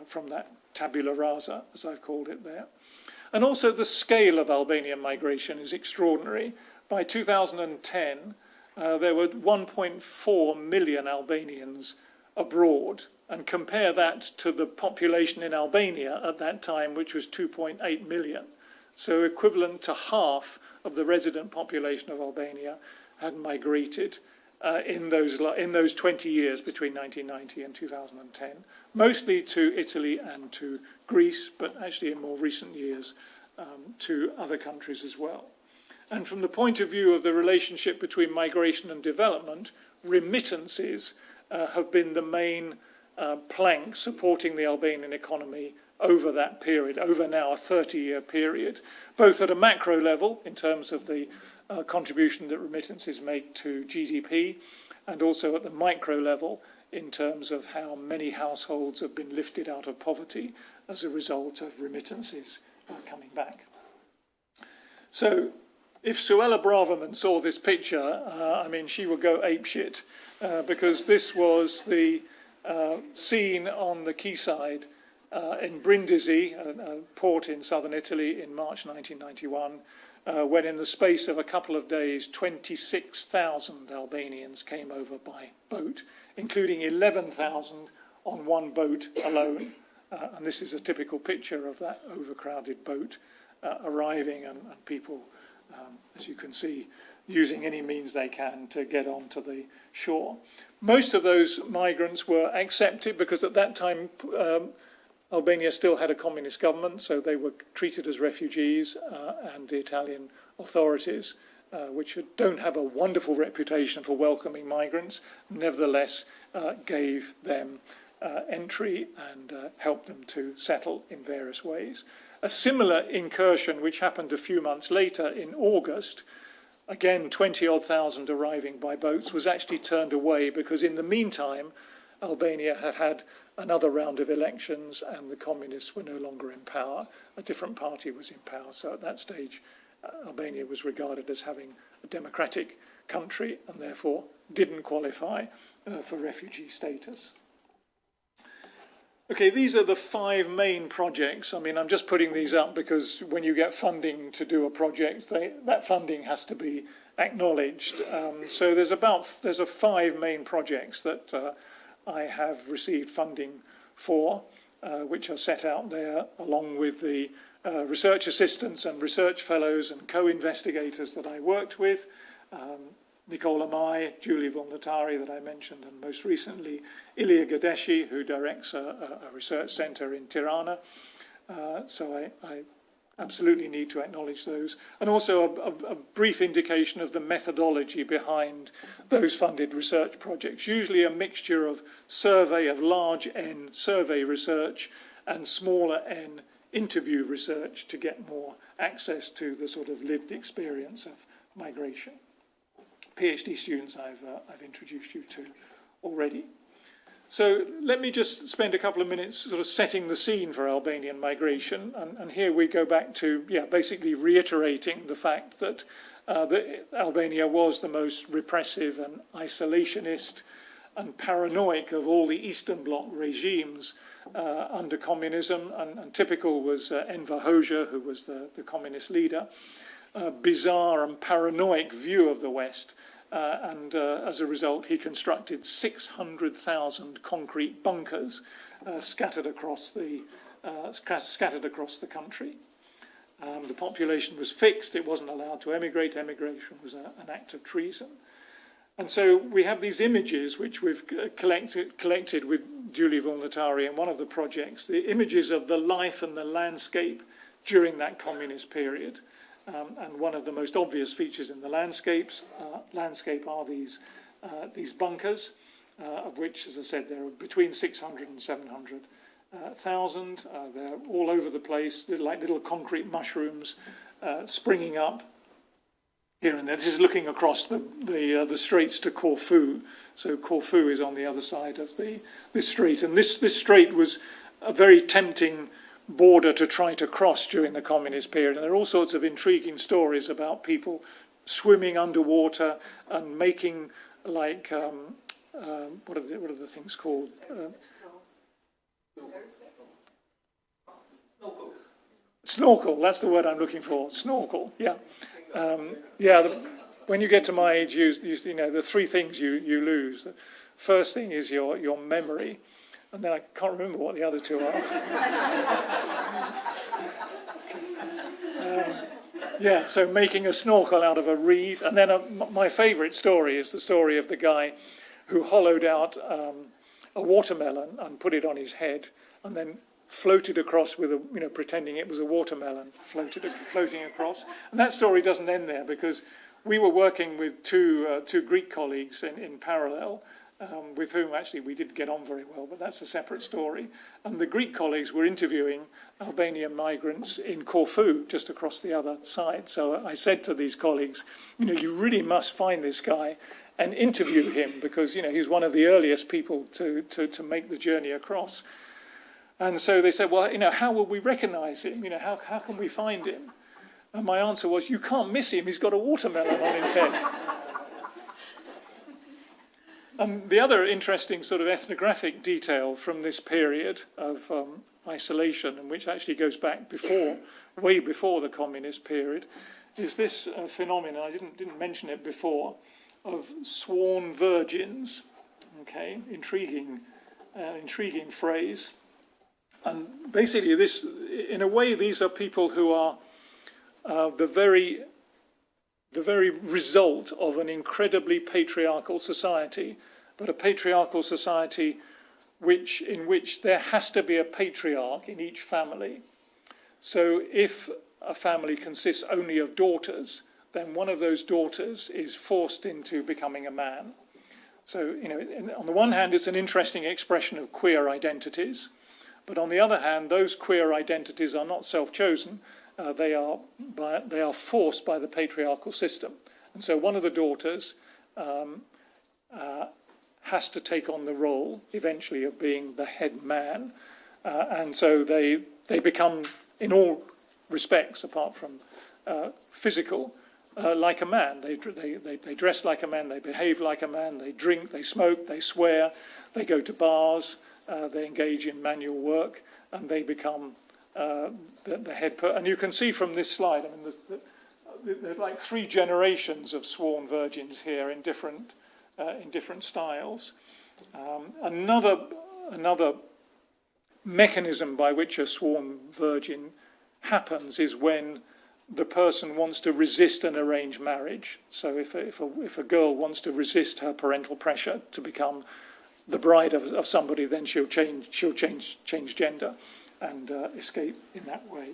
from that tabula rasa, as I've called it there. And also the scale of Albanian migration is extraordinary. By 2010, there were 1.4 million Albanians abroad, and compare that to the population in Albania at that time, which was 2.8 million. So equivalent to half of the resident population of Albania had migrated in those 20 years between 1990 and 2010, mostly to Italy and to Greece, but actually in more recent years to other countries as well. And from the point of view of the relationship between migration and development, remittances have been the main plank supporting the Albanian economy over that period, over now a 30-year period, both at a macro level in terms of the contribution that remittances make to GDP, and also at the micro level in terms of how many households have been lifted out of poverty as a result of remittances coming back. So if Suella Braverman saw this picture, I mean, she would go apeshit, because this was the scene on the quayside in Brindisi, a port in southern Italy, in March 1991, when in the space of a couple of days, 26,000 Albanians came over by boat, including 11,000 on one boat alone. And this is a typical picture of that overcrowded boat arriving and people, as you can see, using any means they can to get onto the shore. Most of those migrants were accepted because at that time Albania still had a communist government, so they were treated as refugees, and the Italian authorities, which don't have a wonderful reputation for welcoming migrants, nevertheless gave them entry and helped them to settle in various ways. A similar incursion, which happened a few months later in August, again 20-odd thousand arriving by boats, was actually turned away because in the meantime Albania had had another round of elections and the communists were no longer in power. A different party was in power, so at that stage Albania was regarded as having a democratic country and therefore didn't qualify for refugee status. Okay, these are the 5 main projects. I mean, I'm just putting these up because when you get funding to do a project, that funding has to be acknowledged. So there's 5 main projects that I have received funding for, which are set out there, along with the research assistants and research fellows and co-investigators that I worked with. Nicola Mai, Julie Volnatari that I mentioned, and most recently Ilya Gadeshi, who directs a research centre in Tirana. So I absolutely need to acknowledge those. And also a brief indication of the methodology behind those funded research projects, usually a mixture of survey, of large N survey research and smaller N interview research to get more access to the sort of lived experience of migration. PhD students I've introduced you to already. So let me just spend a couple of minutes sort of setting the scene for Albanian migration. And here we go back to, basically reiterating the fact that Albania was the most repressive and isolationist and paranoid of all the Eastern Bloc regimes under communism. And typical was Enver Hoxha, who was the communist leader. Bizarre and paranoid view of the West. And as a result, he constructed 600,000 concrete bunkers scattered across the country. The population was fixed; it wasn't allowed to emigrate. Emigration was an act of treason. And so we have these images which we've collected with Julie Volnatari in one of the projects. The images of the life and the landscape during that communist period. And one of the most obvious features in the landscape are these bunkers, of which, as I said, there are between 600 and 700,000. They're all over the place, like little concrete mushrooms springing up here and there. This is looking across the straits to Corfu. So Corfu is on the other side of this strait, and this strait was a very tempting border to try to cross during the communist period. And there are all sorts of intriguing stories about people swimming underwater and making like what are the things called? Snorkel. That's the word I'm looking for. Snorkel. Yeah. When you get to my age, you know the 3 things you lose. The first thing is your memory. And then I can't remember what the other 2 are. So making a snorkel out of a reed. And then my favourite story is the story of the guy who hollowed out a watermelon and put it on his head and then floated across with pretending it was a watermelon, floating across. And that story doesn't end there because we were working with two Greek colleagues in parallel, with whom actually we didn't get on very well, but that's a separate story. And the Greek colleagues were interviewing Albanian migrants in Corfu, just across the other side. So I said to these colleagues, you really must find this guy and interview him, because, he's one of the earliest people to make the journey across. And so they said, well, how will we recognize him? How can we find him? And my answer was, you can't miss him. He's got a watermelon on his head. And the other interesting sort of ethnographic detail from this period of isolation, and which actually goes back way before the communist period, is this phenomenon, I didn't mention it before, of sworn virgins. Okay, intriguing phrase. And basically this, in a way, these are people who are the very result of an incredibly patriarchal society, but a patriarchal society in which there has to be a patriarch in each family. So if a family consists only of daughters, then one of those daughters is forced into becoming a man. So, on the one hand, it's an interesting expression of queer identities, but on the other hand, those queer identities are not self-chosen. They are forced by the patriarchal system. And so one of the daughters has to take on the role, eventually, of being the head man. And so they become, in all respects, apart from physical, like a man. They dress like a man, they behave like a man, they drink, they smoke, they swear, they go to bars, they engage in manual work, and they become the head person. And you can see from this slide, there's like 3 generations of sworn virgins here in different styles. Another mechanism by which a sworn virgin happens is when the person wants to resist an arranged marriage. So if a girl wants to resist her parental pressure to become the bride of somebody, then she'll change gender and escape in that way.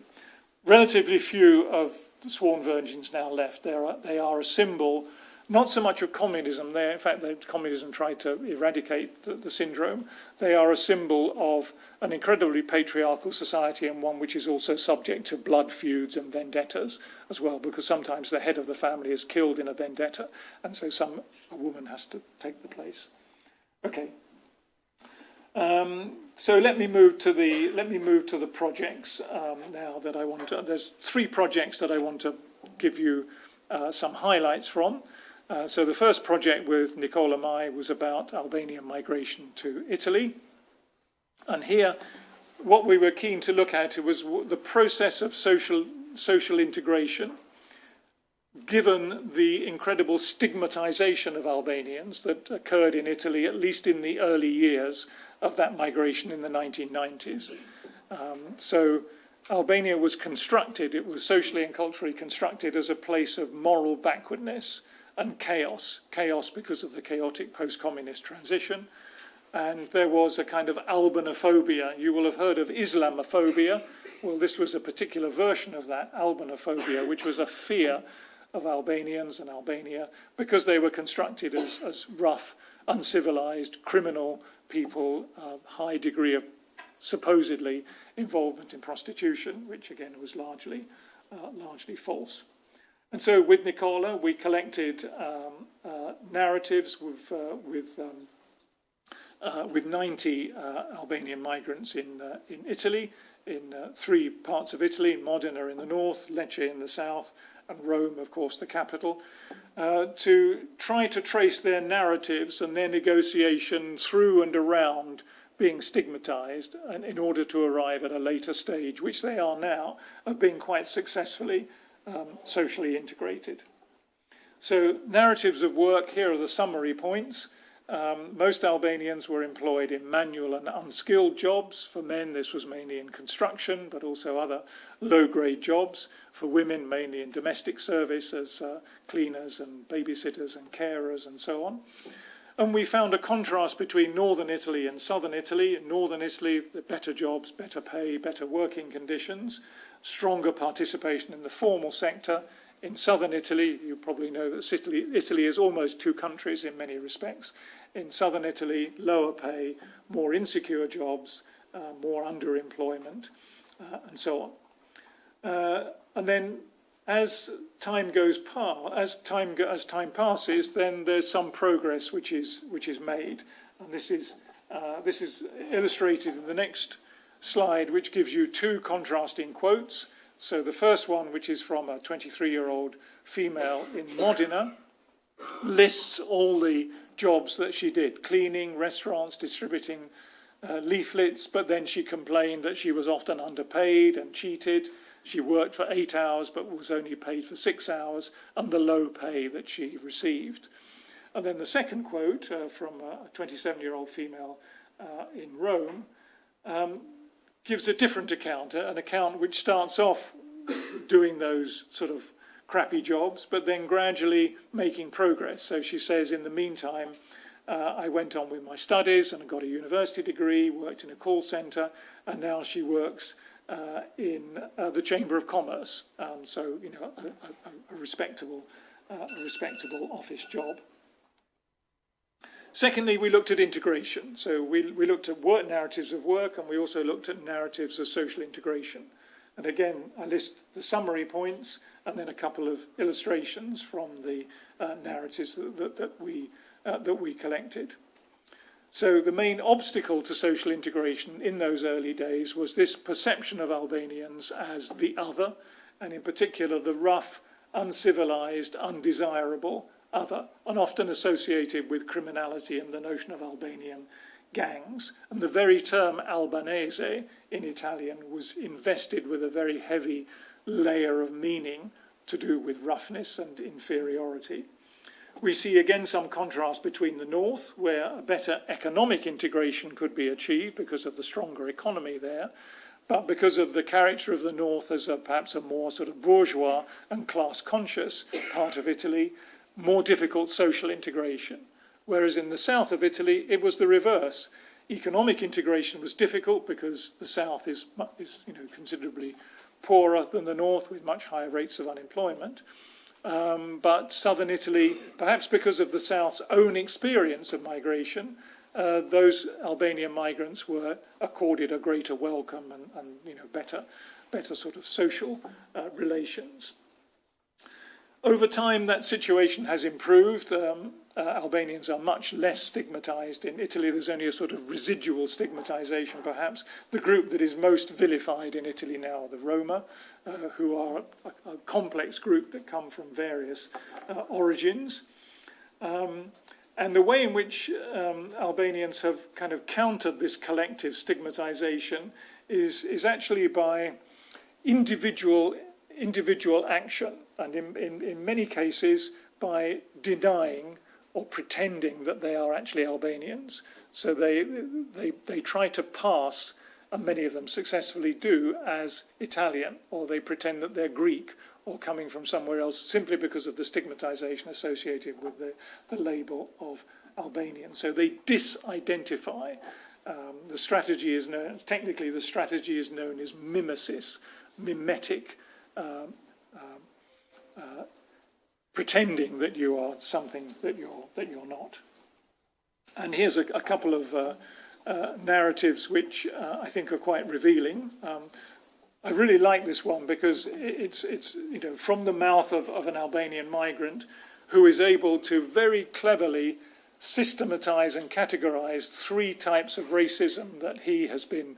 Relatively few of the sworn virgins now left. They are a symbol, not so much of communism. In fact, communism tried to eradicate the syndrome. They are a symbol of an incredibly patriarchal society, and one which is also subject to blood feuds and vendettas as well, because sometimes the head of the family is killed in a vendetta, and so a woman has to take the place. Okay. So let me move to the projects now that I want to. There's 3 projects that I want to give you some highlights from. So the first project with Nicola Mai was about Albanian migration to Italy, and here what we were keen to look at was the process of social integration, given the incredible stigmatization of Albanians that occurred in Italy, at least in the early years of that migration in the 1990s. So Albania was constructed, it was socially and culturally constructed as a place of moral backwardness and chaos because of the chaotic post-communist transition. And there was a kind of Albanophobia. You will have heard of Islamophobia. Well, this was a particular version of that, Albanophobia, which was a fear of Albanians and Albania because they were constructed as rough, uncivilized, criminal people, high degree of supposedly involvement in prostitution, which again was largely false. And so with Nicola, we collected narratives with 90 Albanian migrants in Italy, in 3 parts of Italy, Modena in the north, Lecce in the south, and Rome, of course, the capital, to try to trace their narratives and their negotiation through and around being stigmatized, and in order to arrive at a later stage, which they are now, of being quite successfully socially integrated. So narratives of work, here are the summary points. Most Albanians were employed in manual and unskilled jobs. For men, this was mainly in construction, but also other low-grade jobs. For women, mainly in domestic service as cleaners and babysitters and carers and so on. And we found a contrast between northern Italy and southern Italy. In northern Italy, the better jobs, better pay, better working conditions, stronger participation in the formal sector. In southern Italy, you probably know that Italy is almost two countries in many respects. In southern Italy, lower pay, more insecure jobs, more underemployment, and so on. And then as time passes, then there's some progress which is made. And this is illustrated in the next slide, which gives you two contrasting quotes. So the first one, which is from a 23-year-old female in Modena, lists all the jobs that she did: cleaning, restaurants, distributing leaflets, but then she complained that she was often underpaid and cheated. She worked for 8 hours but was only paid for 6 hours, and the low pay that she received. And then the second quote from a 27-year-old female in Rome gives a different account, an account which starts off doing those sort of crappy jobs, but then gradually making progress. So she says, in the meantime, I went on with my studies and got a university degree, worked in a call centre, and now she works in the Chamber of Commerce. So, you know, a respectable office job. Secondly, we looked at integration. So we looked at narratives of work, and we also looked at narratives of social integration. And again, I list the summary points and then a couple of illustrations from the narratives that we collected. So the main obstacle to social integration in those early days was this perception of Albanians as the other, and in particular the rough, uncivilized, undesirable other, and often associated with criminality and the notion of Albanian gangs. And the very term Albanese in Italian was invested with a very heavy layer of meaning to do with roughness and inferiority. We see again some contrast between the north, where a better economic integration could be achieved because of the stronger economy there, but because of the character of the north as perhaps a more sort of bourgeois and class-conscious part of Italy, more difficult social integration. Whereas in the south of Italy, it was the reverse. Economic integration was difficult because the south is considerably poorer than the north, with much higher rates of unemployment. But southern Italy, perhaps because of the south's own experience of migration, those Albanian migrants were accorded a greater welcome and better sort of social relations. Over time, that situation has improved. Albanians are much less stigmatized. In Italy, there's only a sort of residual stigmatization, perhaps. The group that is most vilified in Italy now are the Roma, who are a complex group that come from various origins. And the way in which Albanians have kind of countered this collective stigmatization is actually by individual action, and in many cases by denying or pretending that they are actually Albanians. So they try to pass, and many of them successfully do, as Italian, or they pretend that they're Greek or coming from somewhere else, simply because of the stigmatization associated with the label of Albanian. So they disidentify. The strategy is known, technically the strategy is known as mimesis, mimetic, pretending that you are something that you're not. And here's a couple of narratives which I think are quite revealing. I really like this one because it's from the mouth of an Albanian migrant who is able to very cleverly systematize and categorize three types of racism that he has been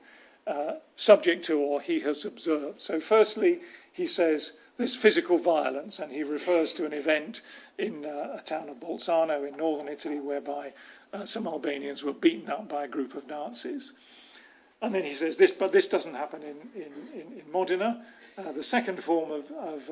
subject to or he has observed. So firstly, he says there's physical violence, and he refers to an event in a town of Bolzano in northern Italy whereby some Albanians were beaten up by a group of Nazis. And then he says this doesn't happen in Modena. The second form of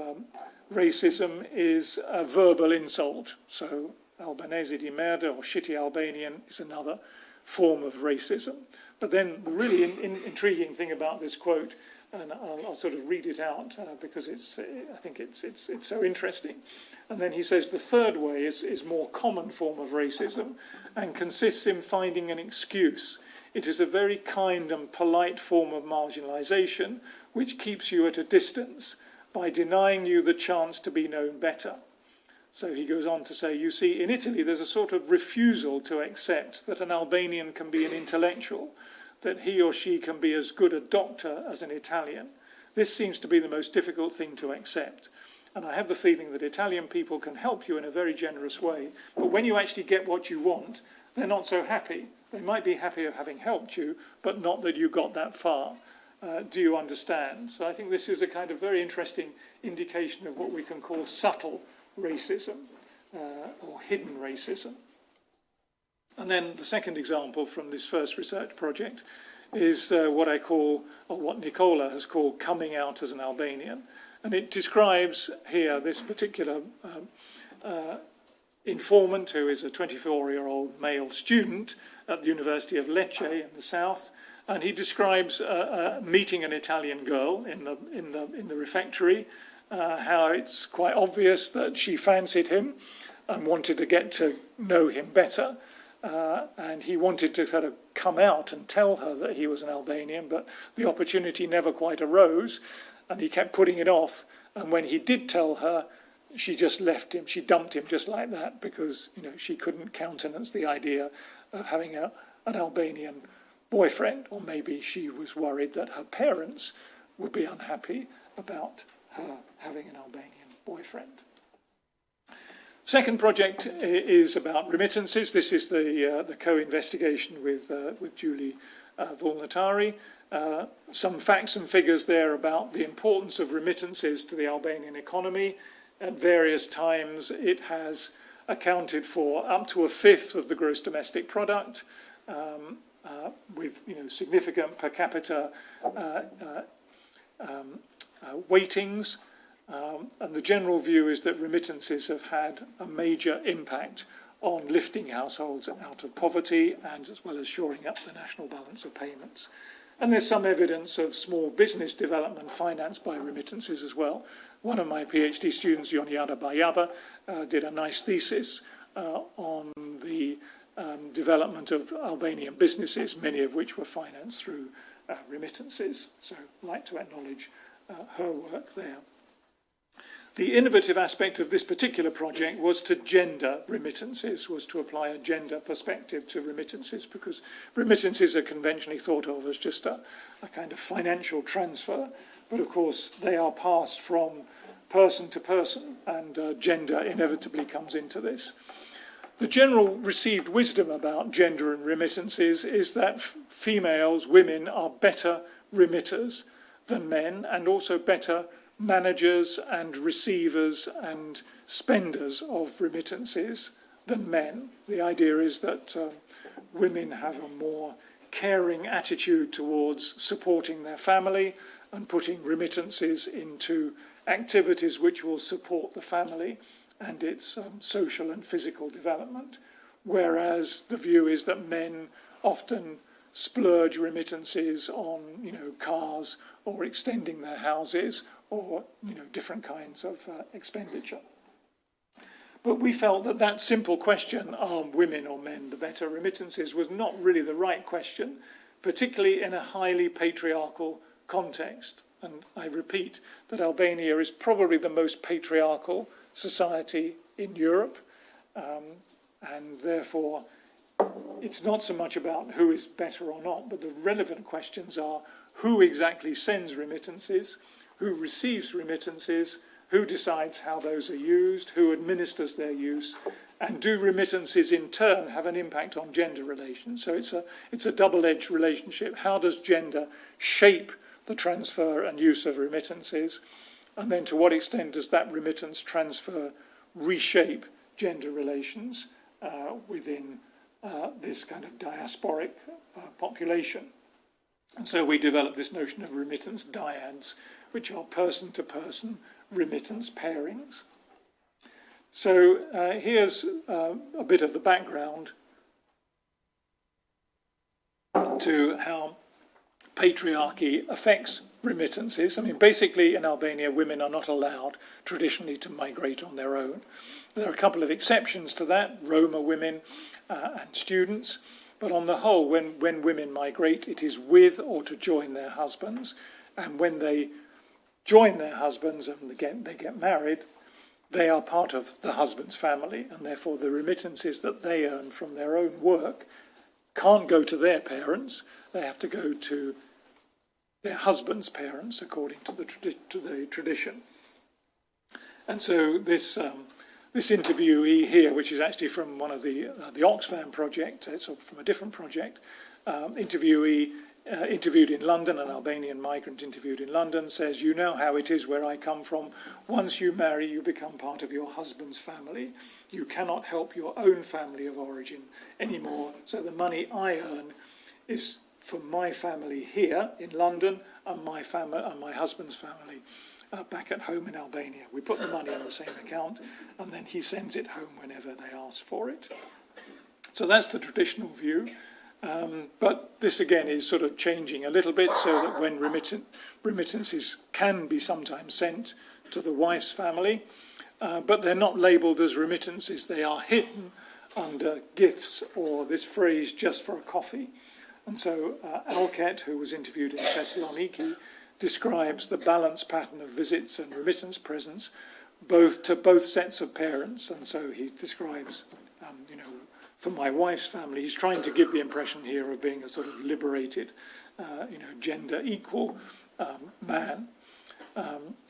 racism is a verbal insult. So Albanese di merda, or shitty Albanian, is another form of racism. But then the really intriguing thing about this quote, and I'll sort of read it out because I think it's so interesting. And then he says the third way is more common form of racism and consists in finding an excuse. It is a very kind and polite form of marginalization which keeps you at a distance, by denying you the chance to be known better. So he goes on to say, you see, in Italy there's a sort of refusal to accept that an Albanian can be an intellectual, that he or she can be as good a doctor as an Italian. This seems to be the most difficult thing to accept. And I have the feeling that Italian people can help you in a very generous way, but when you actually get what you want, they're not so happy. They might be happy of having helped you, but not that you got that far. Do you understand? So I think this is a kind of very interesting indication of what we can call subtle racism or hidden racism. And then the second example from this first research project is what I call, or what Nicola has called, coming out as an Albanian. And it describes here this particular informant, who is a 24-year-old male student at the University of Lecce in the south, and he describes meeting an Italian girl in the refectory, how it's quite obvious that she fancied him and wanted to get to know him better, and he wanted to kind of come out and tell her that he was an Albanian, but the opportunity never quite arose, and he kept putting it off. And when he did tell her, she just left him. She dumped him just like that because, you know, she couldn't countenance the idea of having an Albanian boyfriend, or maybe she was worried that her parents would be unhappy about her having an Albanian boyfriend. Second project is about remittances. This is the co-investigation with Julie Volnatari. Some facts and figures there about the importance of remittances to the Albanian economy. At various times, it has accounted for up to a fifth of the gross domestic product, with significant per capita weightings. And the general view is that remittances have had a major impact on lifting households out of poverty, and as well as shoring up the national balance of payments. And there's some evidence of small business development financed by remittances as well. One of my PhD students, Yoniada Bayaba, did a nice thesis on the development of Albanian businesses, many of which were financed through remittances. So I'd like to acknowledge her work there. The innovative aspect of this particular project was to gender remittances, was to apply a gender perspective to remittances, because remittances are conventionally thought of as just a kind of financial transfer, but of course they are passed from person to person, and gender inevitably comes into this. The general received wisdom about gender and remittances is that females, women, are better remitters than men, and also better managers and receivers and spenders of remittances than men. The idea is that women have a more caring attitude towards supporting their family and putting remittances into activities which will support the family and its social and physical development, whereas the view is that men often splurge remittances on, cars or extending their houses, or different kinds of expenditure. But we felt that that simple question, are women or men the better remittances, was not really the right question, particularly in a highly patriarchal context. And I repeat that Albania is probably the most patriarchal society in Europe, and therefore it's not so much about who is better or not, but the relevant questions are who exactly sends remittances, who receives remittances, who decides how those are used, who administers their use, and do remittances in turn have an impact on gender relations? So it's a double-edged relationship. How does gender shape the transfer and use of remittances? And then to what extent does that remittance transfer reshape gender relations within this kind of diasporic population? And so we developed this notion of remittance dyads, which are person-to-person remittance pairings. So here's a bit of the background to how patriarchy affects remittances. I mean, basically in Albania, women are not allowed traditionally to migrate on their own. There are a couple of exceptions to that, Roma women and students. But on the whole, when women migrate, it is with or to join their husbands. And when they join their husbands and they get married, they are part of the husband's family, and therefore the remittances that they earn from their own work can't go to their parents. They have to go to their husband's parents, according to the tradition. And so this interviewee here, which is actually from one of the Oxfam project, it's from a different project, interviewee interviewed in London, an Albanian migrant interviewed in London, says, "You know how it is where I come from. Once you marry, you become part of your husband's family. You cannot help your own family of origin anymore. So the money I earn is for my family here in London and my husband's family back at home in Albania. We put the money in the same account, and then he sends it home whenever they ask for it." So that's the traditional view. But this again is sort of changing a little bit, so that when remittances can be sometimes sent to the wife's family, but they're not labelled as remittances. They are hidden under gifts or this phrase, "just for a coffee." And so Alket, who was interviewed in Thessaloniki, describes the balanced pattern of visits and remittance presents to both sets of parents. And so he describes, for my wife's family, he's trying to give the impression here of being a sort of liberated, gender equal man.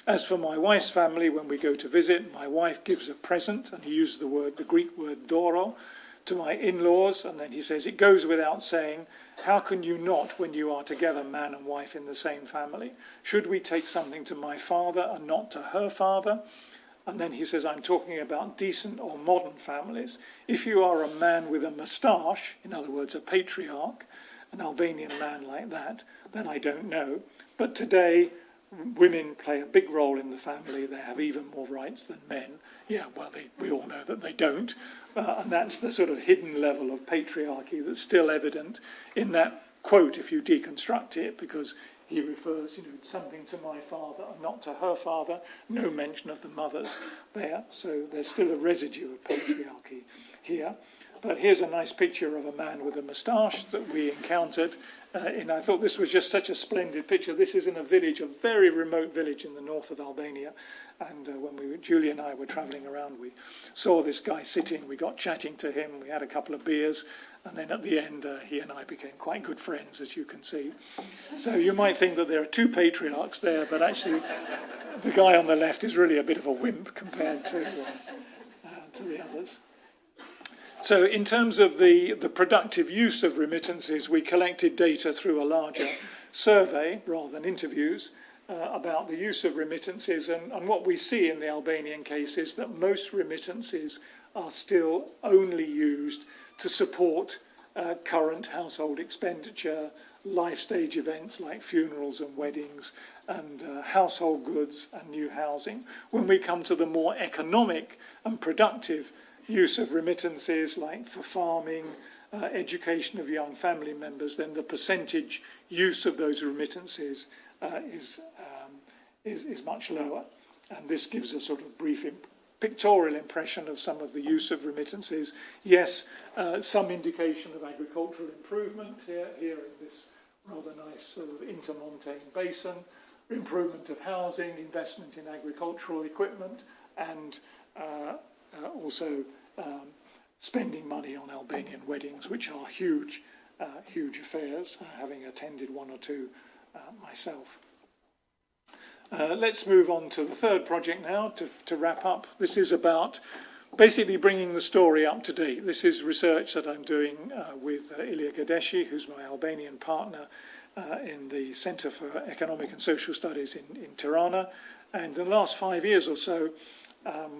As for my wife's family, when we go to visit, my wife gives a present, and he uses the Greek word doro, to my in-laws, and then he says, "It goes without saying, how can you not when you are together, man and wife in the same family? Should we take something to my father and not to her father?" And then he says, "I'm talking about decent or modern families. If you are a man with a moustache, in other words, a patriarch, an Albanian man like that, then I don't know. But today, women play a big role in the family. They have even more rights than men." Yeah, well, we all know that they don't. And that's the sort of hidden level of patriarchy that's still evident in that quote, if you deconstruct it, because he refers, something to my father and not to her father. No mention of the mothers there. So there's still a residue of patriarchy here. But here's a nice picture of a man with a moustache that we encountered. I thought this was just such a splendid picture. This is in a village, a very remote village in the north of Albania. And when Julie and I were travelling around, we saw this guy sitting. We got chatting to him. We had a couple of beers. And then at the end, he and I became quite good friends, as you can see. So you might think that there are two patriarchs there, but actually the guy on the left is really a bit of a wimp compared to the others. So in terms of the productive use of remittances, we collected data through a larger survey rather than interviews about the use of remittances. And what we see in the Albanian case is that most remittances are still only used to support current household expenditure, life stage events like funerals and weddings, and household goods and new housing. When we come to the more economic and productive use of remittances, like for farming, education of young family members, then the percentage use of those remittances is much lower. And this gives a sort of brief pictorial impression of some of the use of remittances. Yes, some indication of agricultural improvement here in this rather nice sort of intermontane basin, improvement of housing, investment in agricultural equipment, and also spending money on Albanian weddings, which are huge affairs, having attended one or two myself. Let's move on to the third project now to wrap up. This is about basically bringing the story up to date. This is research that I'm doing with Ilya Gadeshi, who's my Albanian partner in the Centre for Economic and Social Studies in Tirana. And in the last 5 years or so,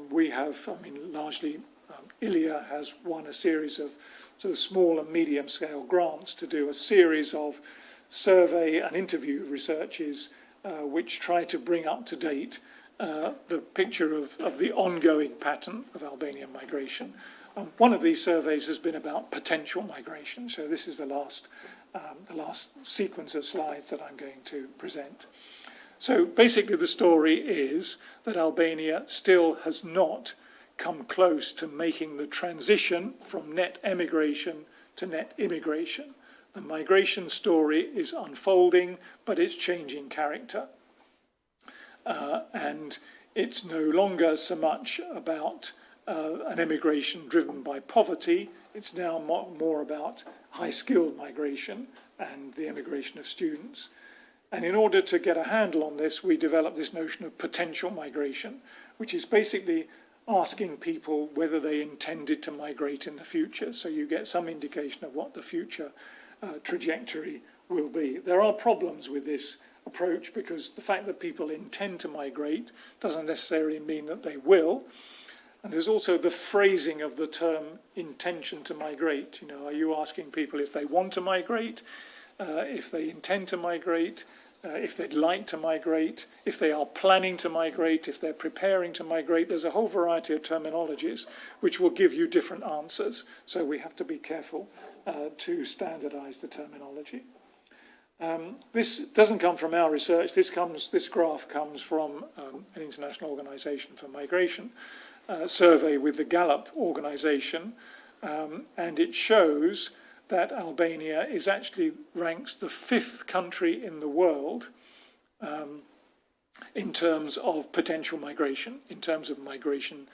we have, largely Ilya has won a series of sort of small and medium scale grants to do a series of survey and interview researches which try to bring up to date the picture of the ongoing pattern of Albanian migration. One of these surveys has been about potential migration, so this is the last sequence of slides that I'm going to present. So basically the story is that Albania still has not come close to making the transition from net emigration to net immigration. The migration story is unfolding, but it's changing character. and it's no longer so much about an emigration driven by poverty. It's now more about high-skilled migration and the emigration of students. And in order to get a handle on this, we developed this notion of potential migration, which is basically asking people whether they intended to migrate in the future. So you get some indication of what the future trajectory will be. There are problems with this approach because the fact that people intend to migrate doesn't necessarily mean that they will. And there's also the phrasing of the term intention to migrate. You know, are you asking people if they want to migrate, if they intend to migrate, if they'd like to migrate, if they are planning to migrate, if they're preparing to migrate? There's a whole variety of terminologies which will give you different answers. So we have to be careful to standardize the terminology. This doesn't come from our research. This graph comes from an international organization for migration survey with the Gallup organization, and it shows that Albania ranks the 5th country in the world in terms of potential migration, in terms of migration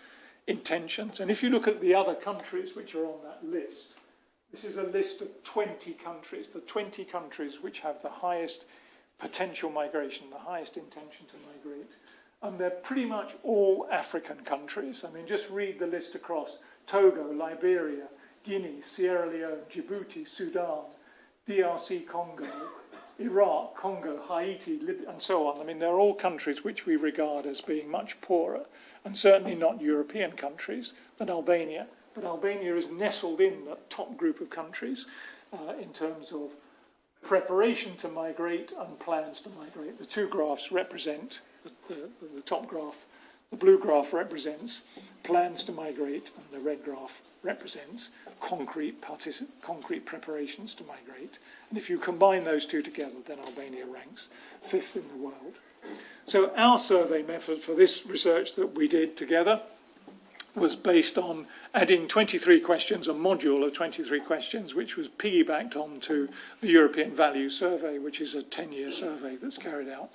intentions. And if you look at the other countries which are on that list, this is a list of 20 countries, the 20 countries which have the highest potential migration, the highest intention to migrate. And they're pretty much all African countries. I mean, just read the list across: Togo, Liberia, Guinea, Sierra Leone, Djibouti, Sudan, DRC Congo, Iraq, Congo, Haiti, Libya, and so on. I mean, they're all countries which we regard as being much poorer, and certainly not European countries, than Albania. But Albania is nestled in the top group of countries in terms of preparation to migrate and plans to migrate. The two graphs represent, the top graph, the blue graph represents plans to migrate, and the red graph represents concrete preparations to migrate. And if you combine those two together, then Albania ranks 5th in the world. So our survey method for this research that we did together was based on adding 23 questions, a module of 23 questions, which was piggybacked onto the European Values Survey, which is a 10-year survey that's carried out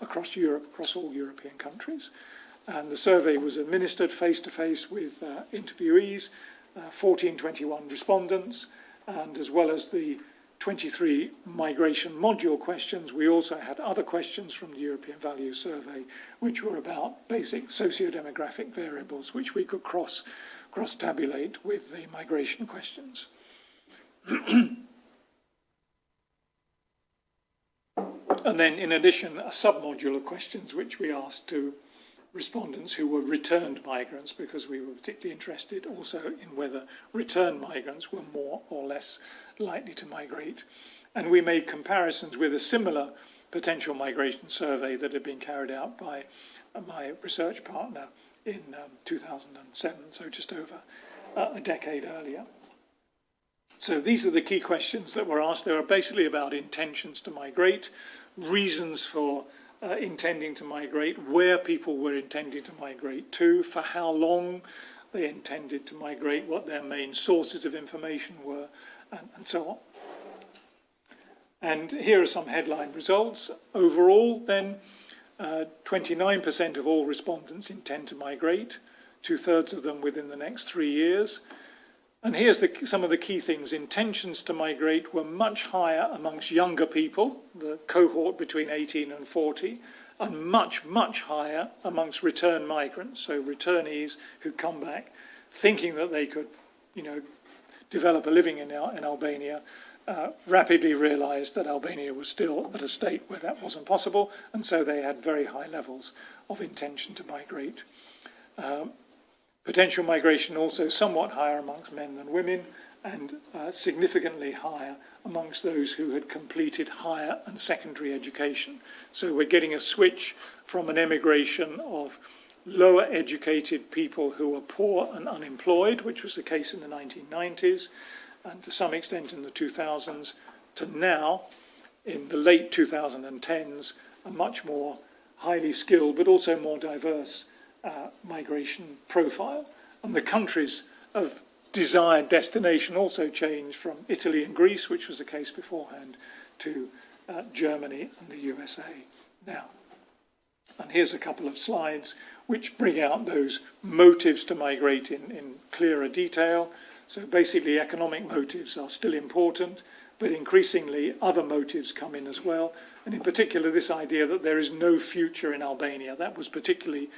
across Europe, across all European countries. And the survey was administered face-to-face with interviewees, 1421 respondents, and as well as the 23 migration module questions, we also had other questions from the European Values Survey, which were about basic socio-demographic variables, which we could cross-tabulate with the migration questions. And then, in addition, a sub-module of questions which we asked to respondents who were returned migrants, because we were particularly interested also in whether returned migrants were more or less likely to migrate. And we made comparisons with a similar potential migration survey that had been carried out by my research partner in 2007, so just over a decade earlier. So these are the key questions that were asked. They were basically about intentions to migrate, reasons for intending to migrate, where people were intending to migrate to, for how long they intended to migrate, what their main sources of information were, and so on. And here are some headline results. Overall, then, 29% of all respondents intend to migrate, 2/3 of them within the next 3 years. And here's some of the key things. Intentions to migrate were much higher amongst younger people, the cohort between 18 and 40, and much, much higher amongst return migrants, so returnees who come back thinking that they could, develop a living in Albania, rapidly realised that Albania was still at a state where that wasn't possible, and so they had very high levels of intention to migrate. Potential migration also somewhat higher amongst men than women, and significantly higher amongst those who had completed higher and secondary education. So we're getting a switch from an emigration of lower educated people who were poor and unemployed, which was the case in the 1990s, and to some extent in the 2000s, to now, in the late 2010s, a much more highly skilled but also more diverse migration profile. And the countries of desired destination also changed from Italy and Greece, which was the case beforehand, to Germany and the USA now. And here's a couple of slides which bring out those motives to migrate in clearer detail. So basically economic motives are still important, but increasingly other motives come in as well. And in particular, this idea that there is no future in Albania. That was particularly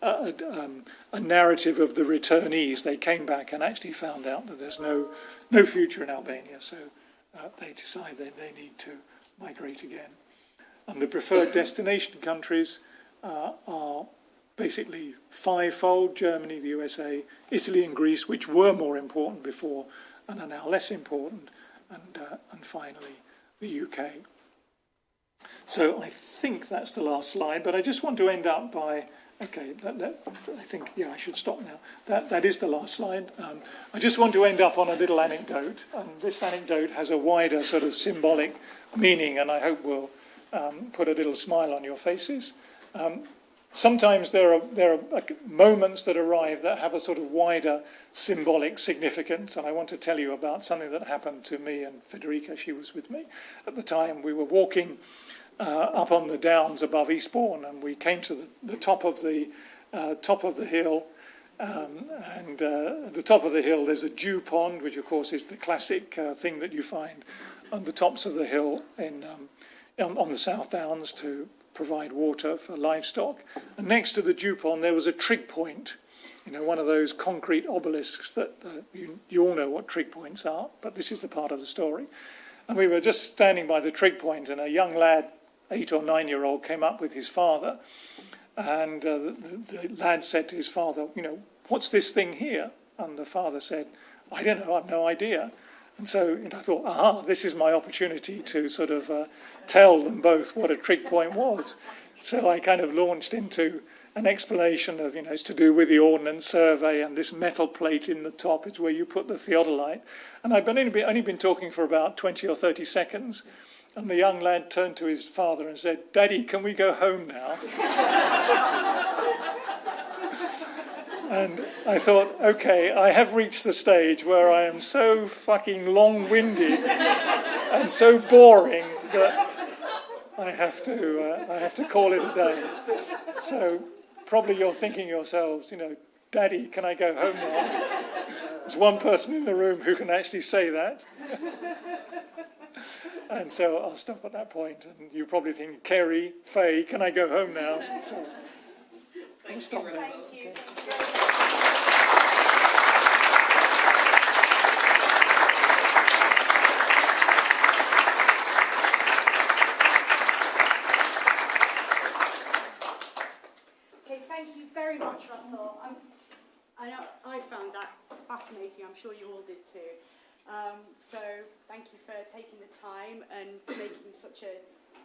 a narrative of the returnees. They came back and actually found out that there's no future in Albania. So they decide that they need to migrate again. And the preferred destination countries are basically fivefold: Germany, the USA, Italy and Greece, which were more important before and are now less important, and finally the UK. So I think that's the last slide, but I just want to end up by, okay, I think, yeah, I should stop now. That is the last slide. I just want to end up on a little anecdote, and this anecdote has a wider sort of symbolic meaning, and I hope will put a little smile on your faces. Sometimes there are moments that arrive that have a sort of wider symbolic significance, and I want to tell you about something that happened to me and Federica. She was with me at the time. We were walking up on the downs above Eastbourne, and we came to the top of the hill. And at the top of the hill, there's a dew pond, which of course is the classic thing that you find on the tops of the hill on the South Downs to provide water for livestock. And next to the dew pond, there was a trig point, one of those concrete obelisks that you all know what trig points are, but this is the part of the story. And we were just standing by the trig point, and a young lad, 8 or 9-year-old, came up with his father. And the lad said to his father, what's this thing here? And the father said, I don't know, I've no idea. And so I thought, this is my opportunity to sort of tell them both what a trig point was. So I kind of launched into an explanation of, it's to do with the Ordnance Survey, and this metal plate in the top is where you put the theodolite. And I've only been talking for about 20 or 30 seconds. And the young lad turned to his father and said, Daddy, can we go home now? And I thought, okay, I have reached the stage where I am so fucking long-winded and so boring that I have to call it a day. So probably you're thinking yourselves, Daddy, can I go home now? There's one person in the room who can actually say that. And so I'll stop at that point. And you probably think, Kerry, Faye, can I go home now? So I'll stop there. Thank you. Okay. Thank you very much, Russell. I know I found that fascinating. I'm sure you all did too. So thank you for taking the time and making such an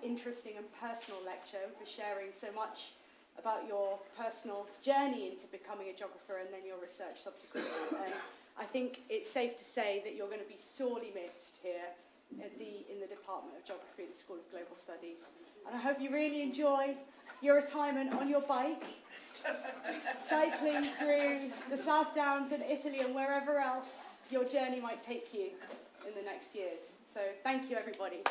interesting and personal lecture, and for sharing so much about your personal journey into becoming a geographer and then your research subsequently. And I think it's safe to say that you're going to be sorely missed here in the Department of Geography at the School of Global Studies. And I hope you really enjoy your retirement on your bike, cycling through the South Downs in Italy and wherever else your journey might take you in the next years. So thank you, everybody.